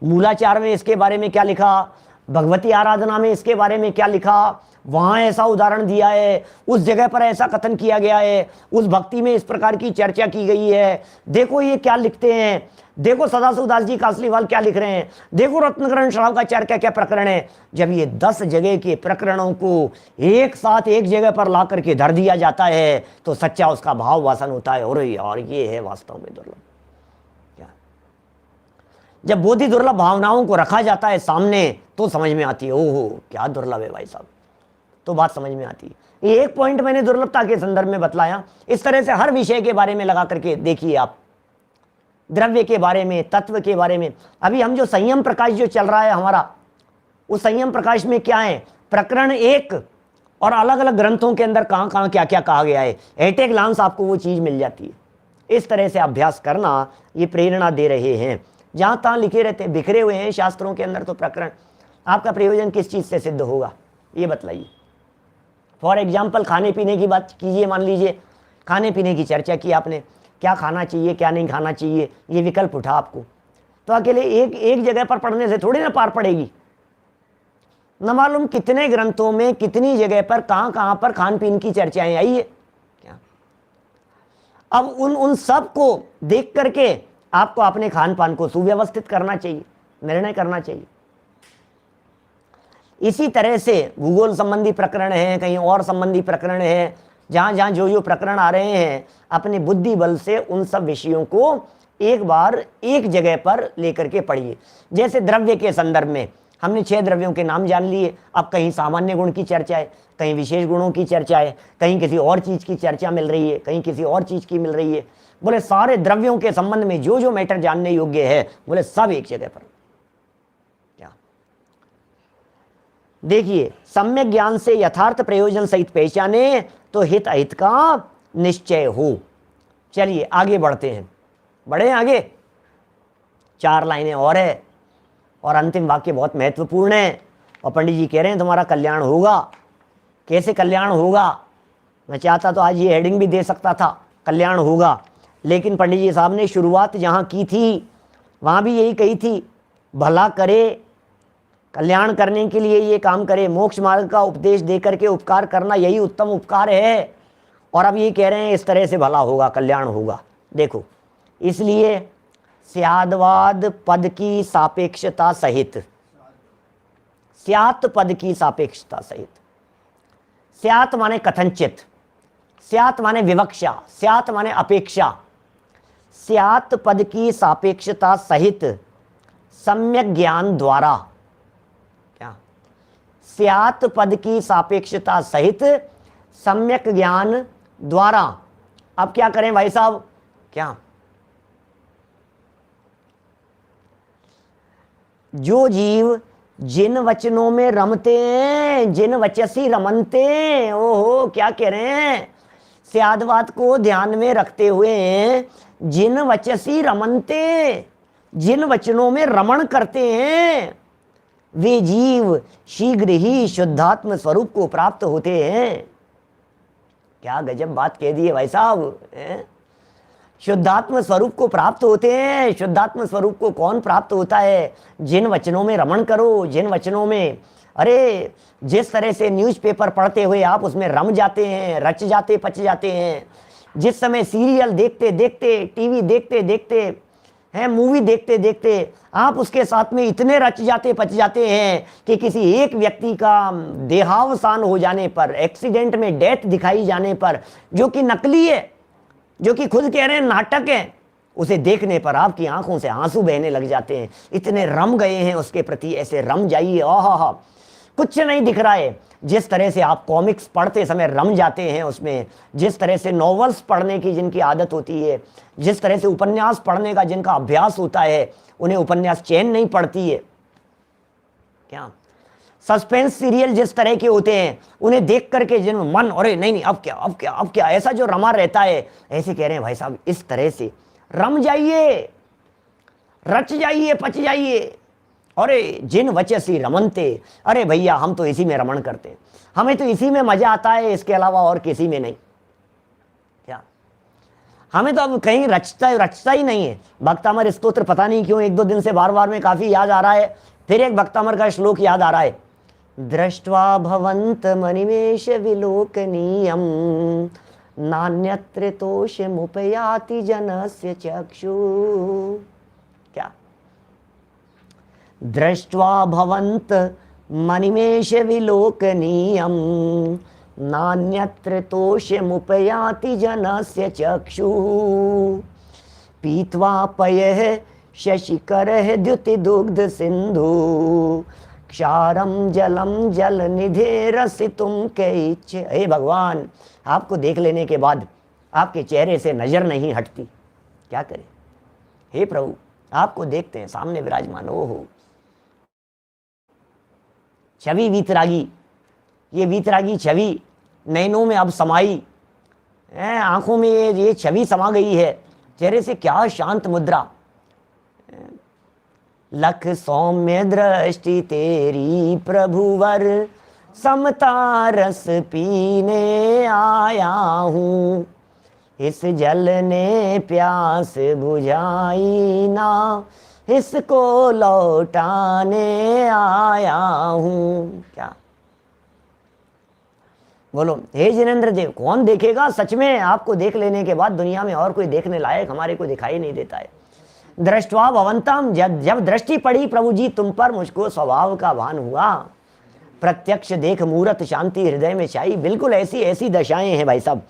मूलाचार में इसके बारे में क्या लिखा, भगवती आराधना में इसके बारे में क्या लिखा, वहां ऐसा उदाहरण दिया है, उस जगह पर ऐसा कथन किया गया है, उस भक्ति में इस प्रकार की चर्चा की गई है, देखो ये क्या लिखते हैं, देखो सदाशिव दास जी कासलीवाल क्या लिख रहे हैं, देखो रत्नकरण श्रावकाचार्य का क्या प्रकरण है। जब ये 10 जगह के प्रकरणों को एक साथ एक जगह पर ला करके धर दिया जाता है तो सच्चा उसका भाव वासन होता है, और यार ये है वास्तव में दुर्लभ। क्या जब बोधि दुर्लभ भावनाओं को रखा जाता है सामने तो समझ में आती है, ओहो क्या दुर्लभ है भाई साहब, तो बात समझ में आती है। ये एक पॉइंट मैंने दुर्लभता के संदर्भ में बतलाया। इस तरह से हर विषय के बारे में लगा करके देखिए आप, द्रव्य के बारे में, तत्व के बारे में। अभी हम जो संयम प्रकाश जो चल रहा है हमारा, उस संयम प्रकाश में क्या है, प्रकरण एक और अलग अलग ग्रंथों के अंदर कहाँ कहाँ क्या क्या कहा गया है, एट ए ग्लांस आपको वो चीज मिल जाती है। इस तरह से अभ्यास करना ये प्रेरणा दे रहे हैं। जहां तहां लिखे रहते, बिखरे हुए हैं शास्त्रों के अंदर, तो प्रकरण आपका प्रयोजन किस चीज से सिद्ध होगा ये बताइए। फॉर एग्जाम्पल खाने पीने की बात कीजिए, मान लीजिए खाने पीने की चर्चा की आपने, क्या खाना चाहिए क्या नहीं खाना चाहिए, ये विकल्प उठा आपको, तो अकेले एक जगह पर पढ़ने से थोड़ी ना पार पड़ेगी। न मालूम कितने ग्रंथों में कितनी जगह पर कहां पर खान पीन की चर्चाएं आई है क्या। अब उन सब को देख करके आपको अपने खान पान को सुव्यवस्थित करना चाहिए, निर्णय करना चाहिए। इसी तरह से भूगोल संबंधी प्रकरण है, कहीं और संबंधी प्रकरण है, जहां जहां जो प्रकरण आ रहे हैं, अपने बुद्धि बल से उन सब विषयों को एक बार एक जगह पर लेकर के पढ़िए। जैसे द्रव्य के संदर्भ में हमने 6 द्रव्यों के नाम जान लिए, अब कहीं सामान्य गुण की चर्चा है, कहीं विशेष गुणों की चर्चा है, कहीं किसी और चीज की चर्चा मिल रही है, कहीं किसी और चीज की मिल रही है। बोले सारे द्रव्यों के संबंध में जो मैटर जानने योग्य है, बोले सब एक जगह पर। क्या देखिए, सम्यक ज्ञान से यथार्थ प्रयोजन सहित पहचाने तो हित अहित का निश्चय हो। चलिए आगे बढ़ते हैं, बढ़े आगे। 4 लाइनें और है और अंतिम वाक्य बहुत महत्वपूर्ण है, और पंडित जी कह रहे हैं तुम्हारा कल्याण होगा। कैसे कल्याण होगा, मैं चाहता तो आज ये हेडिंग भी दे सकता था, कल्याण होगा, लेकिन पंडित जी साहब ने शुरुआत जहां की थी वहां भी यही कही थी, भला करे, कल्याण करने के लिए ये काम करे, मोक्ष मार्ग का उपदेश देकर के उपकार करना यही उत्तम उपकार है। और अब ये कह रहे हैं इस तरह से भला होगा, कल्याण होगा। देखो, इसलिए स्यादवाद पद की सापेक्षता सहित, स्यात पद की सापेक्षता सहित, स्यात माने कथनचित, स्यात माने विवक्षा, स्यात माने अपेक्षा, स्यात पद की सापेक्षता सहित सम्यक ज्ञान द्वारा, क्या, स्यात् पद की सापेक्षता सहित सम्यक ज्ञान द्वारा। अब क्या करें भाई साहब, क्या, जो जीव जिन वचनों में रमते हैं, जिन वचसी रमनते, ओहो क्या कह रहे हैं, स्यादवाद को ध्यान में रखते हुए जिन वचसी रमनते, जिन वचनों में रमण करते हैं, वे जीव शीघ्र ही शुद्धात्म स्वरूप को प्राप्त होते हैं। क्या गजब बात कह दी है भाई साहब। शुद्धात्म स्वरूप को प्राप्त होते हैं। शुद्धात्म स्वरूप को कौन प्राप्त होता है, जिन वचनों में रमण करो, जिन वचनों में, अरे जिस तरह से न्यूज़पेपर पढ़ते हुए आप उसमें रम जाते हैं, रच जाते, पच जाते हैं, जिस समय सीरियल देखते देखते, टीवी देखते देखते हैं, मूवी देखते देखते आप उसके साथ में इतने रच जाते, पच जाते हैं कि किसी एक व्यक्ति का देहावसान हो जाने पर, एक्सीडेंट में डेथ दिखाई जाने पर, जो कि नकली है, जो कि खुद कह रहे हैं नाटक है, उसे देखने पर आपकी आंखों से आंसू बहने लग जाते हैं। इतने रम गए हैं उसके प्रति, ऐसे रम जाइए। आहा, कुछ नहीं दिख रहा है। जिस तरह से आप कॉमिक्स पढ़ते समय रम जाते हैं उसमें, जिस तरह से नॉवेल्स पढ़ने की जिनकी आदत होती है, जिस तरह से उपन्यास पढ़ने का जिनका अभ्यास होता है, उन्हें उपन्यास चैन नहीं पड़ती है। क्या, सस्पेंस सीरियल जिस तरह के होते हैं, उन्हें देख करके जिन मन, अरे नहीं नहीं अब क्या, अब क्या, अब क्या, ऐसा जो रमा रहता है, ऐसे कह रहे हैं भाई साहब, इस तरह से रम जाइए, रच जाइए, पच जाइए। अरे जिन वचसी रमनते, अरे भैया हम तो इसी में रमण करते हैं, हमें तो इसी में मजा आता है, इसके अलावा और किसी में नहीं। क्या, हमें तो अब कहीं रचता ही नहीं है। भक्तामर स्तोत्र पता नहीं क्यों 1-2 दिन से बार बार में काफी याद आ रहा है। फिर एक भक्तामर का श्लोक याद आ रहा है, दृष्ट्वा भवन्त मनिमेष विलोकनीयम नान्यत्र तोषमुपयाति जनस्य चक्षु। क्या, दृष्ट्वा भवन्त मनिमेष विलोकनीयम नान्यत्र तोषमुपयाति जनस्य चक्षु पीत्वा पयः शशिकरः द्युतिदुग्ध सिंधु क्षारम जलम जल निधे रसितुम कैच्छ। हे भगवान, आपको देख लेने के बाद आपके चेहरे से नजर नहीं हटती, क्या करें। हे प्रभु, आपको देखते हैं सामने विराजमान, ओहो छवि वीतरागी, ये वीतरागी छवि नैनों में अब समाई, आंखों में ये छवि समा गई है, चेहरे से क्या शांत मुद्रा। लख सौम्य दृष्टि तेरी प्रभुवर समता रस पीने आया हूँ, इस जल ने प्यास बुझाई ना, इसको लौटाने आया हूँ। क्या बोलो, हे जिनेंद्र देव, कौन देखेगा। सच में आपको देख लेने के बाद दुनिया में और कोई देखने लायक हमारे को दिखाई नहीं देता है। दृष्टवा भवंतम, जब दृष्टि पड़ी प्रभु जी तुम पर, मुझको स्वभाव का भान हुआ, प्रत्यक्ष देख मूरत शांति हृदय में छाई। बिल्कुल ऐसी ऐसी दशाएं हैं भाई साहब।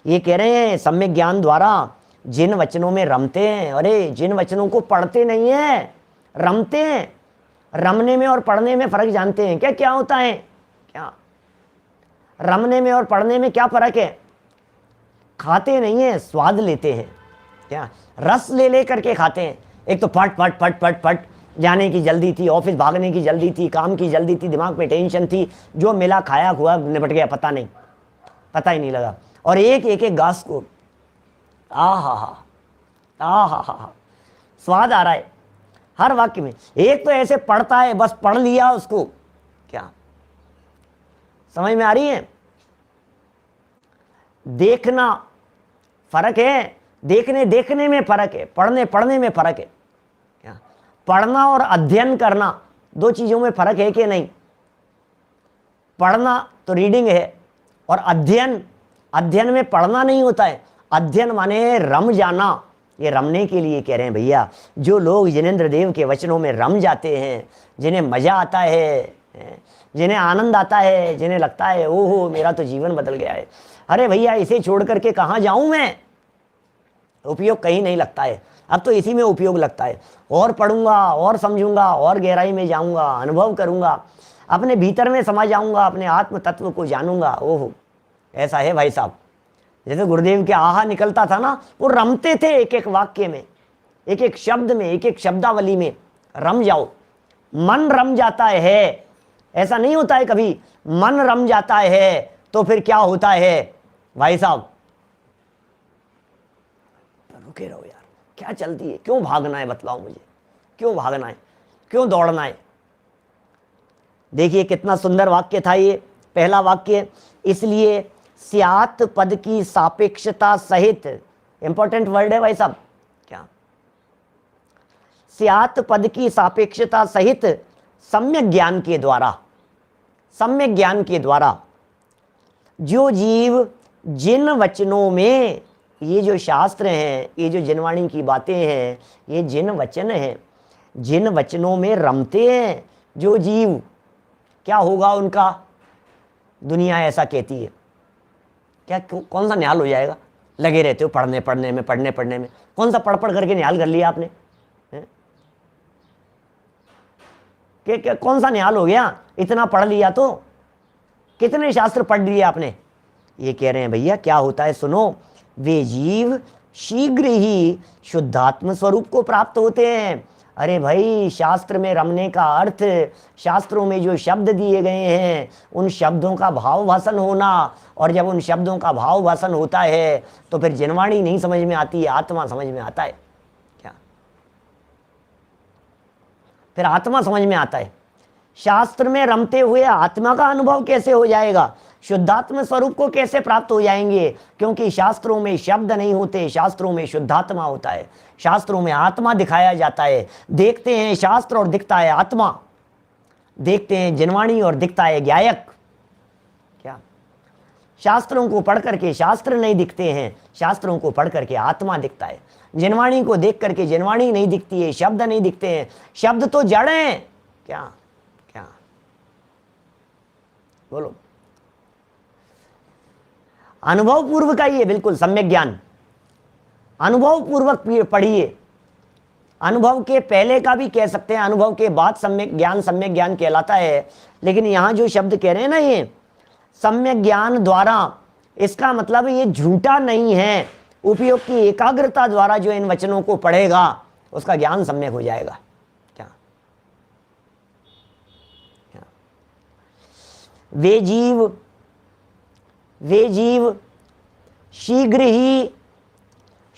ये कह रहे हैं सम्यक ज्ञान द्वारा जिन वचनों में रमते हैं, अरे जिन वचनों को पढ़ते नहीं है, रमते हैं। रमने में और पढ़ने में फर्क जानते हैं क्या, क्या होता है। क्या रमने में और पढ़ने में क्या फर्क है। खाते नहीं है, स्वाद लेते हैं। क्या रस ले करके खाते हैं। एक तो फट फट फट फट फट जाने की जल्दी थी, ऑफिस भागने की जल्दी थी, काम की जल्दी थी, दिमाग में टेंशन थी, जो मिला खाया हुआ निपट गया, पता ही नहीं लगा। और एक एक घास को आ हा स्वाद आ रहा है हर वाक्य में। एक तो ऐसे पढ़ता है, बस पढ़ लिया उसको, क्या समझ में आ रही है। देखना फर्क है, देखने में फर्क है, पढ़ने में फर्क है। क्या पढ़ना और अध्ययन करना दो चीजों में फर्क है कि नहीं। पढ़ना तो रीडिंग है, और अध्ययन में पढ़ना नहीं होता है। अध्ययन माने रम जाना। ये रमने के लिए कह रहे हैं भैया, जो लोग जिनेंद्र देव के वचनों में रम जाते हैं, जिन्हें मजा आता है, जिन्हें आनंद आता है, जिन्हें लगता है ओहो मेरा तो जीवन बदल गया है, अरे भैया इसे छोड़ करके कहाँ जाऊं मैं, उपयोग कहीं नहीं लगता है। अब तो इसी में उपयोग लगता है। और पढ़ूंगा और समझूंगा और गहराई में जाऊंगा, अनुभव करूंगा, अपने भीतर में समा जाऊंगा, अपने आत्म तत्व को जानूंगा। ओहो, ऐसा है भाई साहब। जैसे गुरुदेव के आहा निकलता था ना, वो रमते थे एक एक वाक्य में, एक एक शब्द में, एक एक शब्दावली में। रम जाओ, मन रम जाता है। ऐसा नहीं होता है कभी मन रम जाता है तो फिर क्या होता है भाई साहब? रुके रहो यार, क्या चलती है? क्यों भागना है? बतलाओ मुझे, क्यों भागना है, क्यों दौड़ना है? देखिए कितना सुंदर वाक्य था ये पहला वाक्य। इसलिए स्यात् पद की सापेक्षता सहित, इंपॉर्टेंट वर्ड है भाई साहब, क्या? स्यात् पद की सापेक्षता सहित सम्यक ज्ञान के द्वारा, सम्यक ज्ञान के द्वारा जो जीव जिन वचनों में, ये जो शास्त्र हैं, ये जो जिनवाणी की बातें हैं, ये जिन वचन हैं, जिन वचनों में रमते हैं जो जीव, क्या होगा उनका? दुनिया ऐसा कहती है। क्या कौन सा न्याल हो जाएगा? लगे रहते हो पढ़ने पढ़ने में, पढ़ने पढ़ने में। कौन सा पढ़ पढ़ करके न्याल कर लिया आपने? क्या कौन सा न्याल हो गया? इतना पढ़ लिया तो कितने शास्त्र पढ़ लिए आपने? ये कह रहे हैं भैया क्या होता है सुनो, वे जीव शीघ्र ही शुद्धात्म स्वरूप को प्राप्त होते हैं। अरे भाई, शास्त्र में रमने का अर्थ, शास्त्रों में जो शब्द दिए गए हैं उन शब्दों का भाव भाषण होना, और जब उन शब्दों का भाव भाषण होता है तो फिर जिनवाणी नहीं समझ में आती है, आत्मा समझ में आता है। क्या? फिर आत्मा समझ में आता है। शास्त्र में रमते हुए आत्मा का अनुभव कैसे हो जाएगा? शुद्धात्म स्वरूप को कैसे प्राप्त हो जाएंगे? क्योंकि शास्त्रों में शब्द नहीं होते, शास्त्रों में शुद्धात्मा होता है, शास्त्रों में आत्मा दिखाया जाता है। देखते हैं शास्त्र और दिखता है आत्मा, देखते हैं जिनवाणी और दिखता है गायक। क्या? शास्त्रों को पढ़ करके शास्त्र नहीं दिखते हैं, शास्त्रों को पढ़ करके आत्मा दिखता है। जिनवाणी को देख करके जिनवाणी नहीं दिखती है, शब्द नहीं दिखते हैं, शब्द तो जड़ हैं। क्या? क्या बोलो? अनुभव पूर्वक आइए, बिल्कुल सम्यक ज्ञान अनुभव पूर्वक पढ़िए। अनुभव के पहले का भी कह सकते हैं, अनुभव के बाद सम्यक ज्ञान कहलाता है। लेकिन यहां जो शब्द कह रहे हैं ना, ये सम्यक ज्ञान द्वारा, इसका मतलब ये झूठा नहीं है। उपयोग की एकाग्रता द्वारा जो इन वचनों को पढ़ेगा उसका ज्ञान सम्यक हो जाएगा। क्या? क्या? वे जीव शीघ्र ही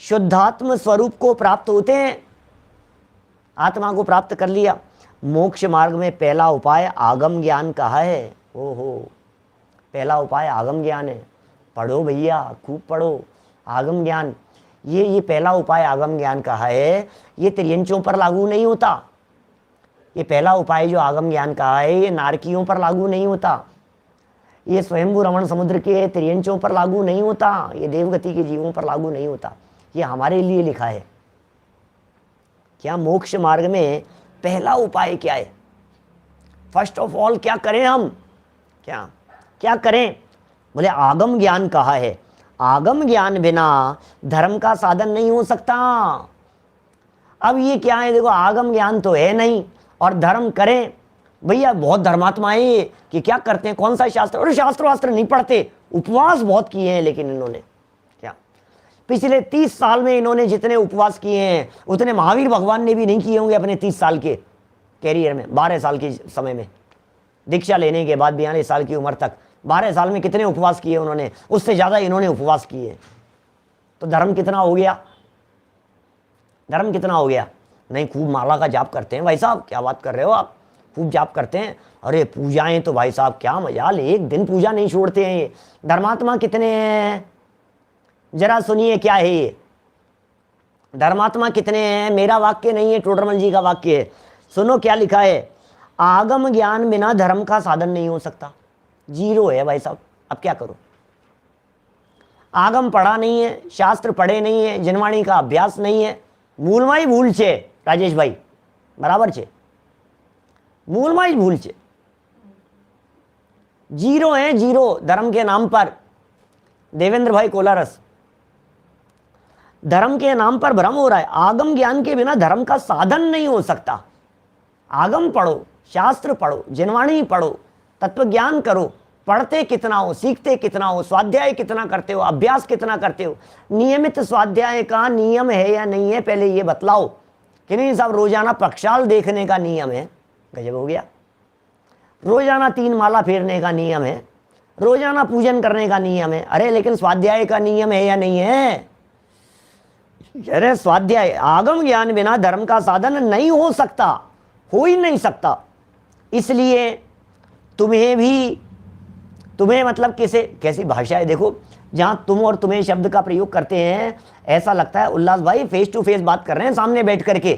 शुद्धात्म स्वरूप को प्राप्त होते हैं। आत्मा को प्राप्त कर लिया। मोक्ष मार्ग में पहला उपाय आगम ज्ञान कहा है। ओहो, पहला उपाय आगम ज्ञान है। पढ़ो भैया, खूब पढ़ो। आगम ज्ञान, ये पहला उपाय आगम ज्ञान कहा है। ये त्रियंचों पर लागू नहीं होता। ये पहला उपाय जो आगम ज्ञान कहा है, ये नारकियों पर लागू नहीं होता। ये स्वयंभू रमण समुद्र के त्रियंचों पर लागू नहीं होता। ये देवगति के जीवों पर लागू नहीं होता। ये हमारे लिए लिखा है। क्या? मोक्ष मार्ग में पहला उपाय क्या है? फर्स्ट ऑफ ऑल क्या करें हम? क्या करें? बोले आगम ज्ञान कहा है। आगम ज्ञान बिना धर्म का साधन नहीं हो सकता। अब ये क्या है? देखो, आगम ज्ञान तो है नहीं और धर्म करें। भैया बहुत धर्मात्माएं कि क्या करते हैं, कौन सा शास्त्र, और शास्त्र वास्त्र नहीं पढ़ते। उपवास बहुत किए हैं, लेकिन इन्होंने क्या पिछले 30 साल में इन्होंने जितने उपवास किए हैं उतने महावीर भगवान ने भी नहीं किए होंगे अपने 30 साल के कैरियर में। 12 साल के समय में दीक्षा लेने के बाद 42 साल की उम्र तक 12 साल में कितने उपवास किए उन्होंने? उससे ज्यादा इन्होंने उपवास किए। तो धर्म कितना हो गया? धर्म कितना हो गया? नहीं, खूब माला का जाप करते हैं भाई साहब। क्या बात कर रहे हो आप? खूब जाप करते हैं। अरे पूजाएं तो भाई साहब क्या मजाल, एक दिन पूजा नहीं छोड़ते हैं ये। धर्मात्मा कितने हैं जरा सुनिए, क्या है ये? धर्मात्मा कितने हैं? मेरा वाक्य नहीं है, टोडरमल जी का वाक्य है। सुनो क्या लिखा है। आगम ज्ञान बिना धर्म का साधन नहीं हो सकता। जीरो है भाई साहब। अब क्या करो? आगम पढ़ा नहीं है, शास्त्र पढ़े नहीं है, जिनवाणी का अभ्यास नहीं है। मूलमा ही भूल छे राजेश भाई, बराबर छे। मूलमा ही भूल छे। जीरो है, जीरो धर्म के नाम पर। देवेंद्र भाई कोलारस, धर्म के नाम पर भ्रम हो रहा है। आगम ज्ञान के बिना धर्म का साधन नहीं हो सकता। आगम पढ़ो, शास्त्र पढ़ो, जिनवाणी पढ़ो, तत्व ज्ञान करो, पढ़ते कितना हो, सीखते कितना हो, स्वाध्याय कितना करते हो, अभ्यास कितना करते हो, नियमित स्वाध्याय का नियम है या नहीं है पहले ये बतलाओ। कि नहीं साहब रोजाना प्रक्षाल देखने का नियम है, गजब हो गया। रोजाना 3 माला फेरने का नियम है, रोजाना पूजन करने का नियम है। अरे लेकिन स्वाध्याय का नियम है या नहीं है? अरे स्वाध्याय, आगम ज्ञान बिना धर्म का साधन नहीं हो सकता, हो ही नहीं सकता। इसलिए तुम्हें मतलब कैसी भाषा है देखो, जहां तुम और तुम्हें शब्द का प्रयोग करते हैं ऐसा लगता है उल्लास भाई फेस टू फेस बात कर रहे हैं सामने बैठ करके।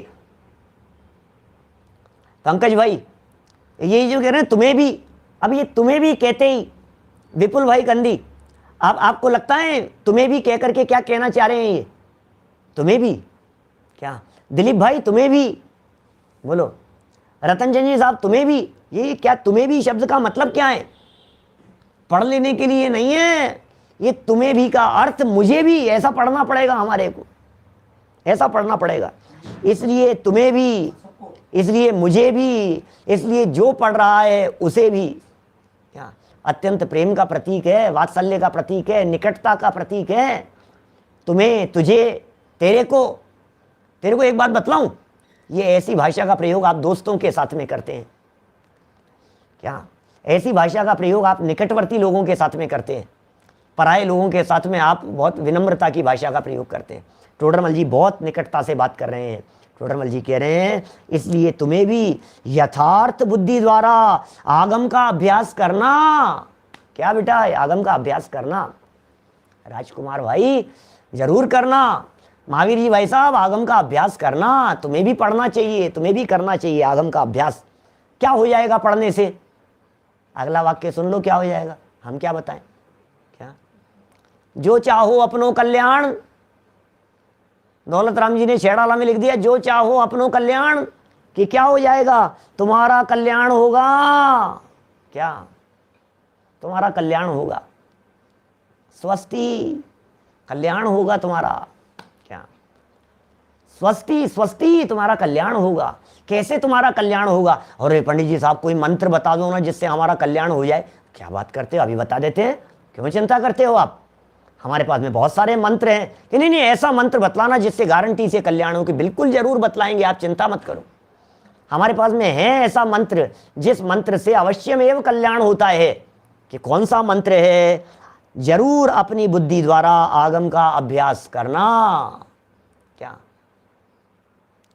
पंकज भाई ये जो कह रहे हैं तुम्हें भी, अब ये तुम्हें भी कहते ही विपुल भाई कंदी, अब आपको लगता है तुम्हें भी कह करके क्या कहना चाह रहे हैं? ये तुम्हें भी क्या? दिलीप भाई तुम्हें भी बोलो, रतन जी साहब तुम्हें भी, ये क्या तुम्हें भी शब्द का मतलब क्या है? पढ़ लेने के लिए नहीं है ये तुम्हें भी का अर्थ मुझे भी, ऐसा पढ़ना पड़ेगा हमारे को, ऐसा पढ़ना पड़ेगा। इसलिए तुम्हें भी, इसलिए मुझे भी, इसलिए जो पढ़ रहा है उसे भी। क्या अत्यंत प्रेम का प्रतीक है, वात्सल्य का प्रतीक है, निकटता का प्रतीक है। तुम्हें, तुझे, तेरे को एक बात बतलाऊं, ये ऐसी भाषा का प्रयोग आप दोस्तों के साथ में करते हैं क्या? ऐसी भाषा का प्रयोग आप निकटवर्ती लोगों के साथ में करते हैं, पराये लोगों के साथ में आप बहुत विनम्रता की भाषा का प्रयोग करते हैं। टोडरमल जी बहुत निकटता से बात कर रहे हैं। टोडरमल जी कह रहे हैं इसलिए तुम्हें भी यथार्थ बुद्धि द्वारा आगम का अभ्यास करना। क्या बेटा? आगम का अभ्यास करना। राजकुमार भाई जरूर करना। महावीर जी भाई साहब आगम का अभ्यास करना, तुम्हें भी पढ़ना चाहिए, तुम्हें भी करना चाहिए आगम का अभ्यास। क्या हो जाएगा पढ़ने से? अगला वाक्य सुन लो, क्या हो जाएगा, हम क्या बताएं? क्या? जो चाहो अपनो कल्याण, दौलत राम जी ने छेड़ाला में लिख दिया, जो चाहो अपनो कल्याण, कि क्या हो जाएगा? तुम्हारा कल्याण होगा। क्या? तुम्हारा कल्याण होगा। स्वस्ति, कल्याण होगा तुम्हारा। क्या? स्वस्ति, स्वस्ति, तुम्हारा कल्याण होगा। कैसे तुम्हारा कल्याण होगा? अरे पंडित जी साहब कोई मंत्र बता दो ना जिससे हमारा कल्याण हो जाए। क्या बात करते हो, अभी बता देते हैं, क्यों चिंता करते हो आप? हमारे पास में बहुत सारे मंत्र हैं कि नहीं ऐसा मंत्र बतलाना जिससे गारंटी से कल्याण हो, कि बिल्कुल जरूर बतलाएंगे, आप चिंता मत करो। हमारे पास में है ऐसा मंत्र जिस मंत्र से अवश्यमेव कल्याण होता है। कि कौन सा मंत्र है? जरूर अपनी बुद्धि द्वारा आगम का अभ्यास करना। क्या?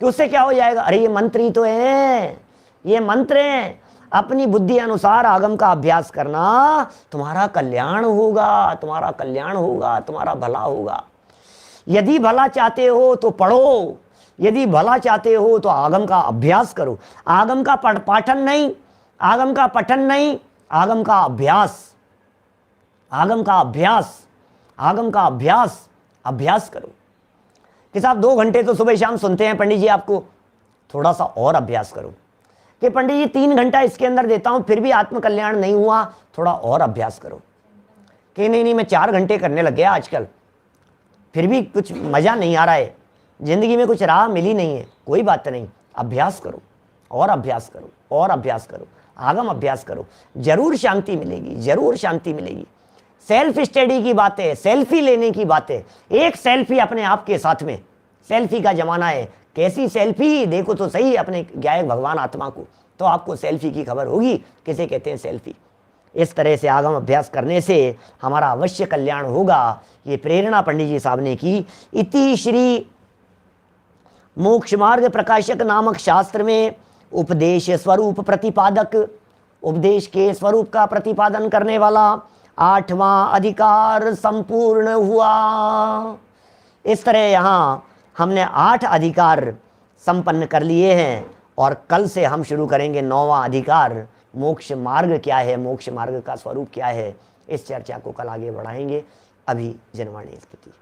कि उससे क्या हो जाएगा? अरे ये मंत्र ही तो है, ये मंत्र है। अपनी बुद्धि अनुसार आगम का अभ्यास करना, तुम्हारा कल्याण होगा, तुम्हारा कल्याण होगा, तुम्हारा भला होगा। यदि भला चाहते हो तो पढ़ो, यदि भला चाहते हो तो आगम का अभ्यास करो। आगम का पाठन नहीं, आगम का पठन नहीं, आगम का अभ्यास, आगम का अभ्यास, आगम का अभ्यास, अभ्यास करो। कि साहब 2 घंटे तो सुबह शाम सुनते हैं पंडित जी, आपको थोड़ा सा और अभ्यास करो। कि पंडित जी 3 घंटा इसके अंदर देता हूं फिर भी आत्मकल्याण नहीं हुआ, थोड़ा और अभ्यास करो। कि नहीं मैं 4 घंटे करने लग गया आजकल, फिर भी कुछ मजा नहीं आ रहा है, जिंदगी में कुछ राह मिली नहीं है। कोई बात नहीं, अभ्यास करो और अभ्यास करो और अभ्यास करो, आगम अभ्यास करो, जरूर शांति मिलेगी, जरूर शांति मिलेगी। सेल्फ स्टडी की बात है, सेल्फी लेने की बात है। एक सेल्फी अपने आप के साथ में, सेल्फी का जमाना है। कैसी सेल्फी? देखो तो सही अपने गायक भगवान आत्मा को, तो आपको सेल्फी की खबर होगी किसे कहते हैं सेल्फी। इस तरह से आगम अभ्यास करने से हमारा अवश्य कल्याण होगा। ये प्रेरणा पंडित जी साहब ने की। इति श्री मोक्ष मार्ग प्रकाशक नामक शास्त्र में उपदेश स्वरूप प्रतिपादक, उपदेश के स्वरूप का प्रतिपादन करने वाला 8वां अधिकार संपूर्ण हुआ। इस तरह यहाँ हमने 8 अधिकार संपन्न कर लिए हैं और कल से हम शुरू करेंगे 9वां अधिकार, मोक्ष मार्ग क्या है, मोक्ष मार्ग का स्वरूप क्या है। इस चर्चा को कल आगे बढ़ाएंगे। अभी जनवाणी स्तुति।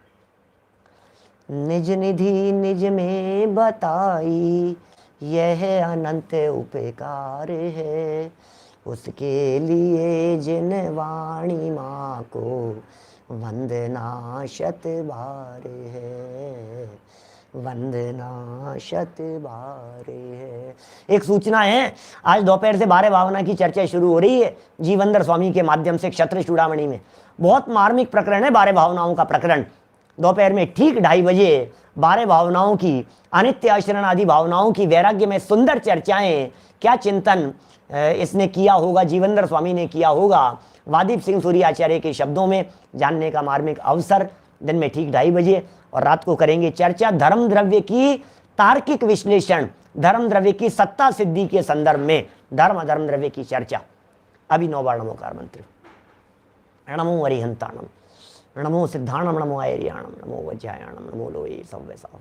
निज निधि निज में बताई, यह अनंत उपकार है, उसके लिए जिन वाणी माँ को वंदना शत बार है। वंदना शत बारे है। एक सूचना है, आज दोपहर से 12 भावना की चर्चा शुरू हो रही है जीवंदर स्वामी के माध्यम से क्षत्र चूड़ामणि में। बहुत मार्मिक प्रकरण है 12 भावनाओं का प्रकरण। दोपहर में ठीक 2:30 बजे 12 भावनाओं की, अनित्य आचरण आदि भावनाओं की वैराग्य में सुंदर चर्चाएं, क्या चिंतन इसने किया होगा, जीवंदर स्वामी ने किया होगा, वादीप सिंह सूरी आचार्य के शब्दों में जानने का मार्मिक अवसर। दिन में ठीक 2:30 बजे और रात को करेंगे चर्चा धर्म द्रव्य की तार्किक विश्लेषण, धर्म द्रव्य की सत्ता सिद्धि के संदर्भ में धर्म धर्म द्रव्य की चर्चा। अभी 9 बार नमोकार मंत्र। नमो अरिहंताणम, नमो सिद्धाणम, नमो आयर्याणम, नमो वज्रायाणम, नमो लोये सव्यसाहु।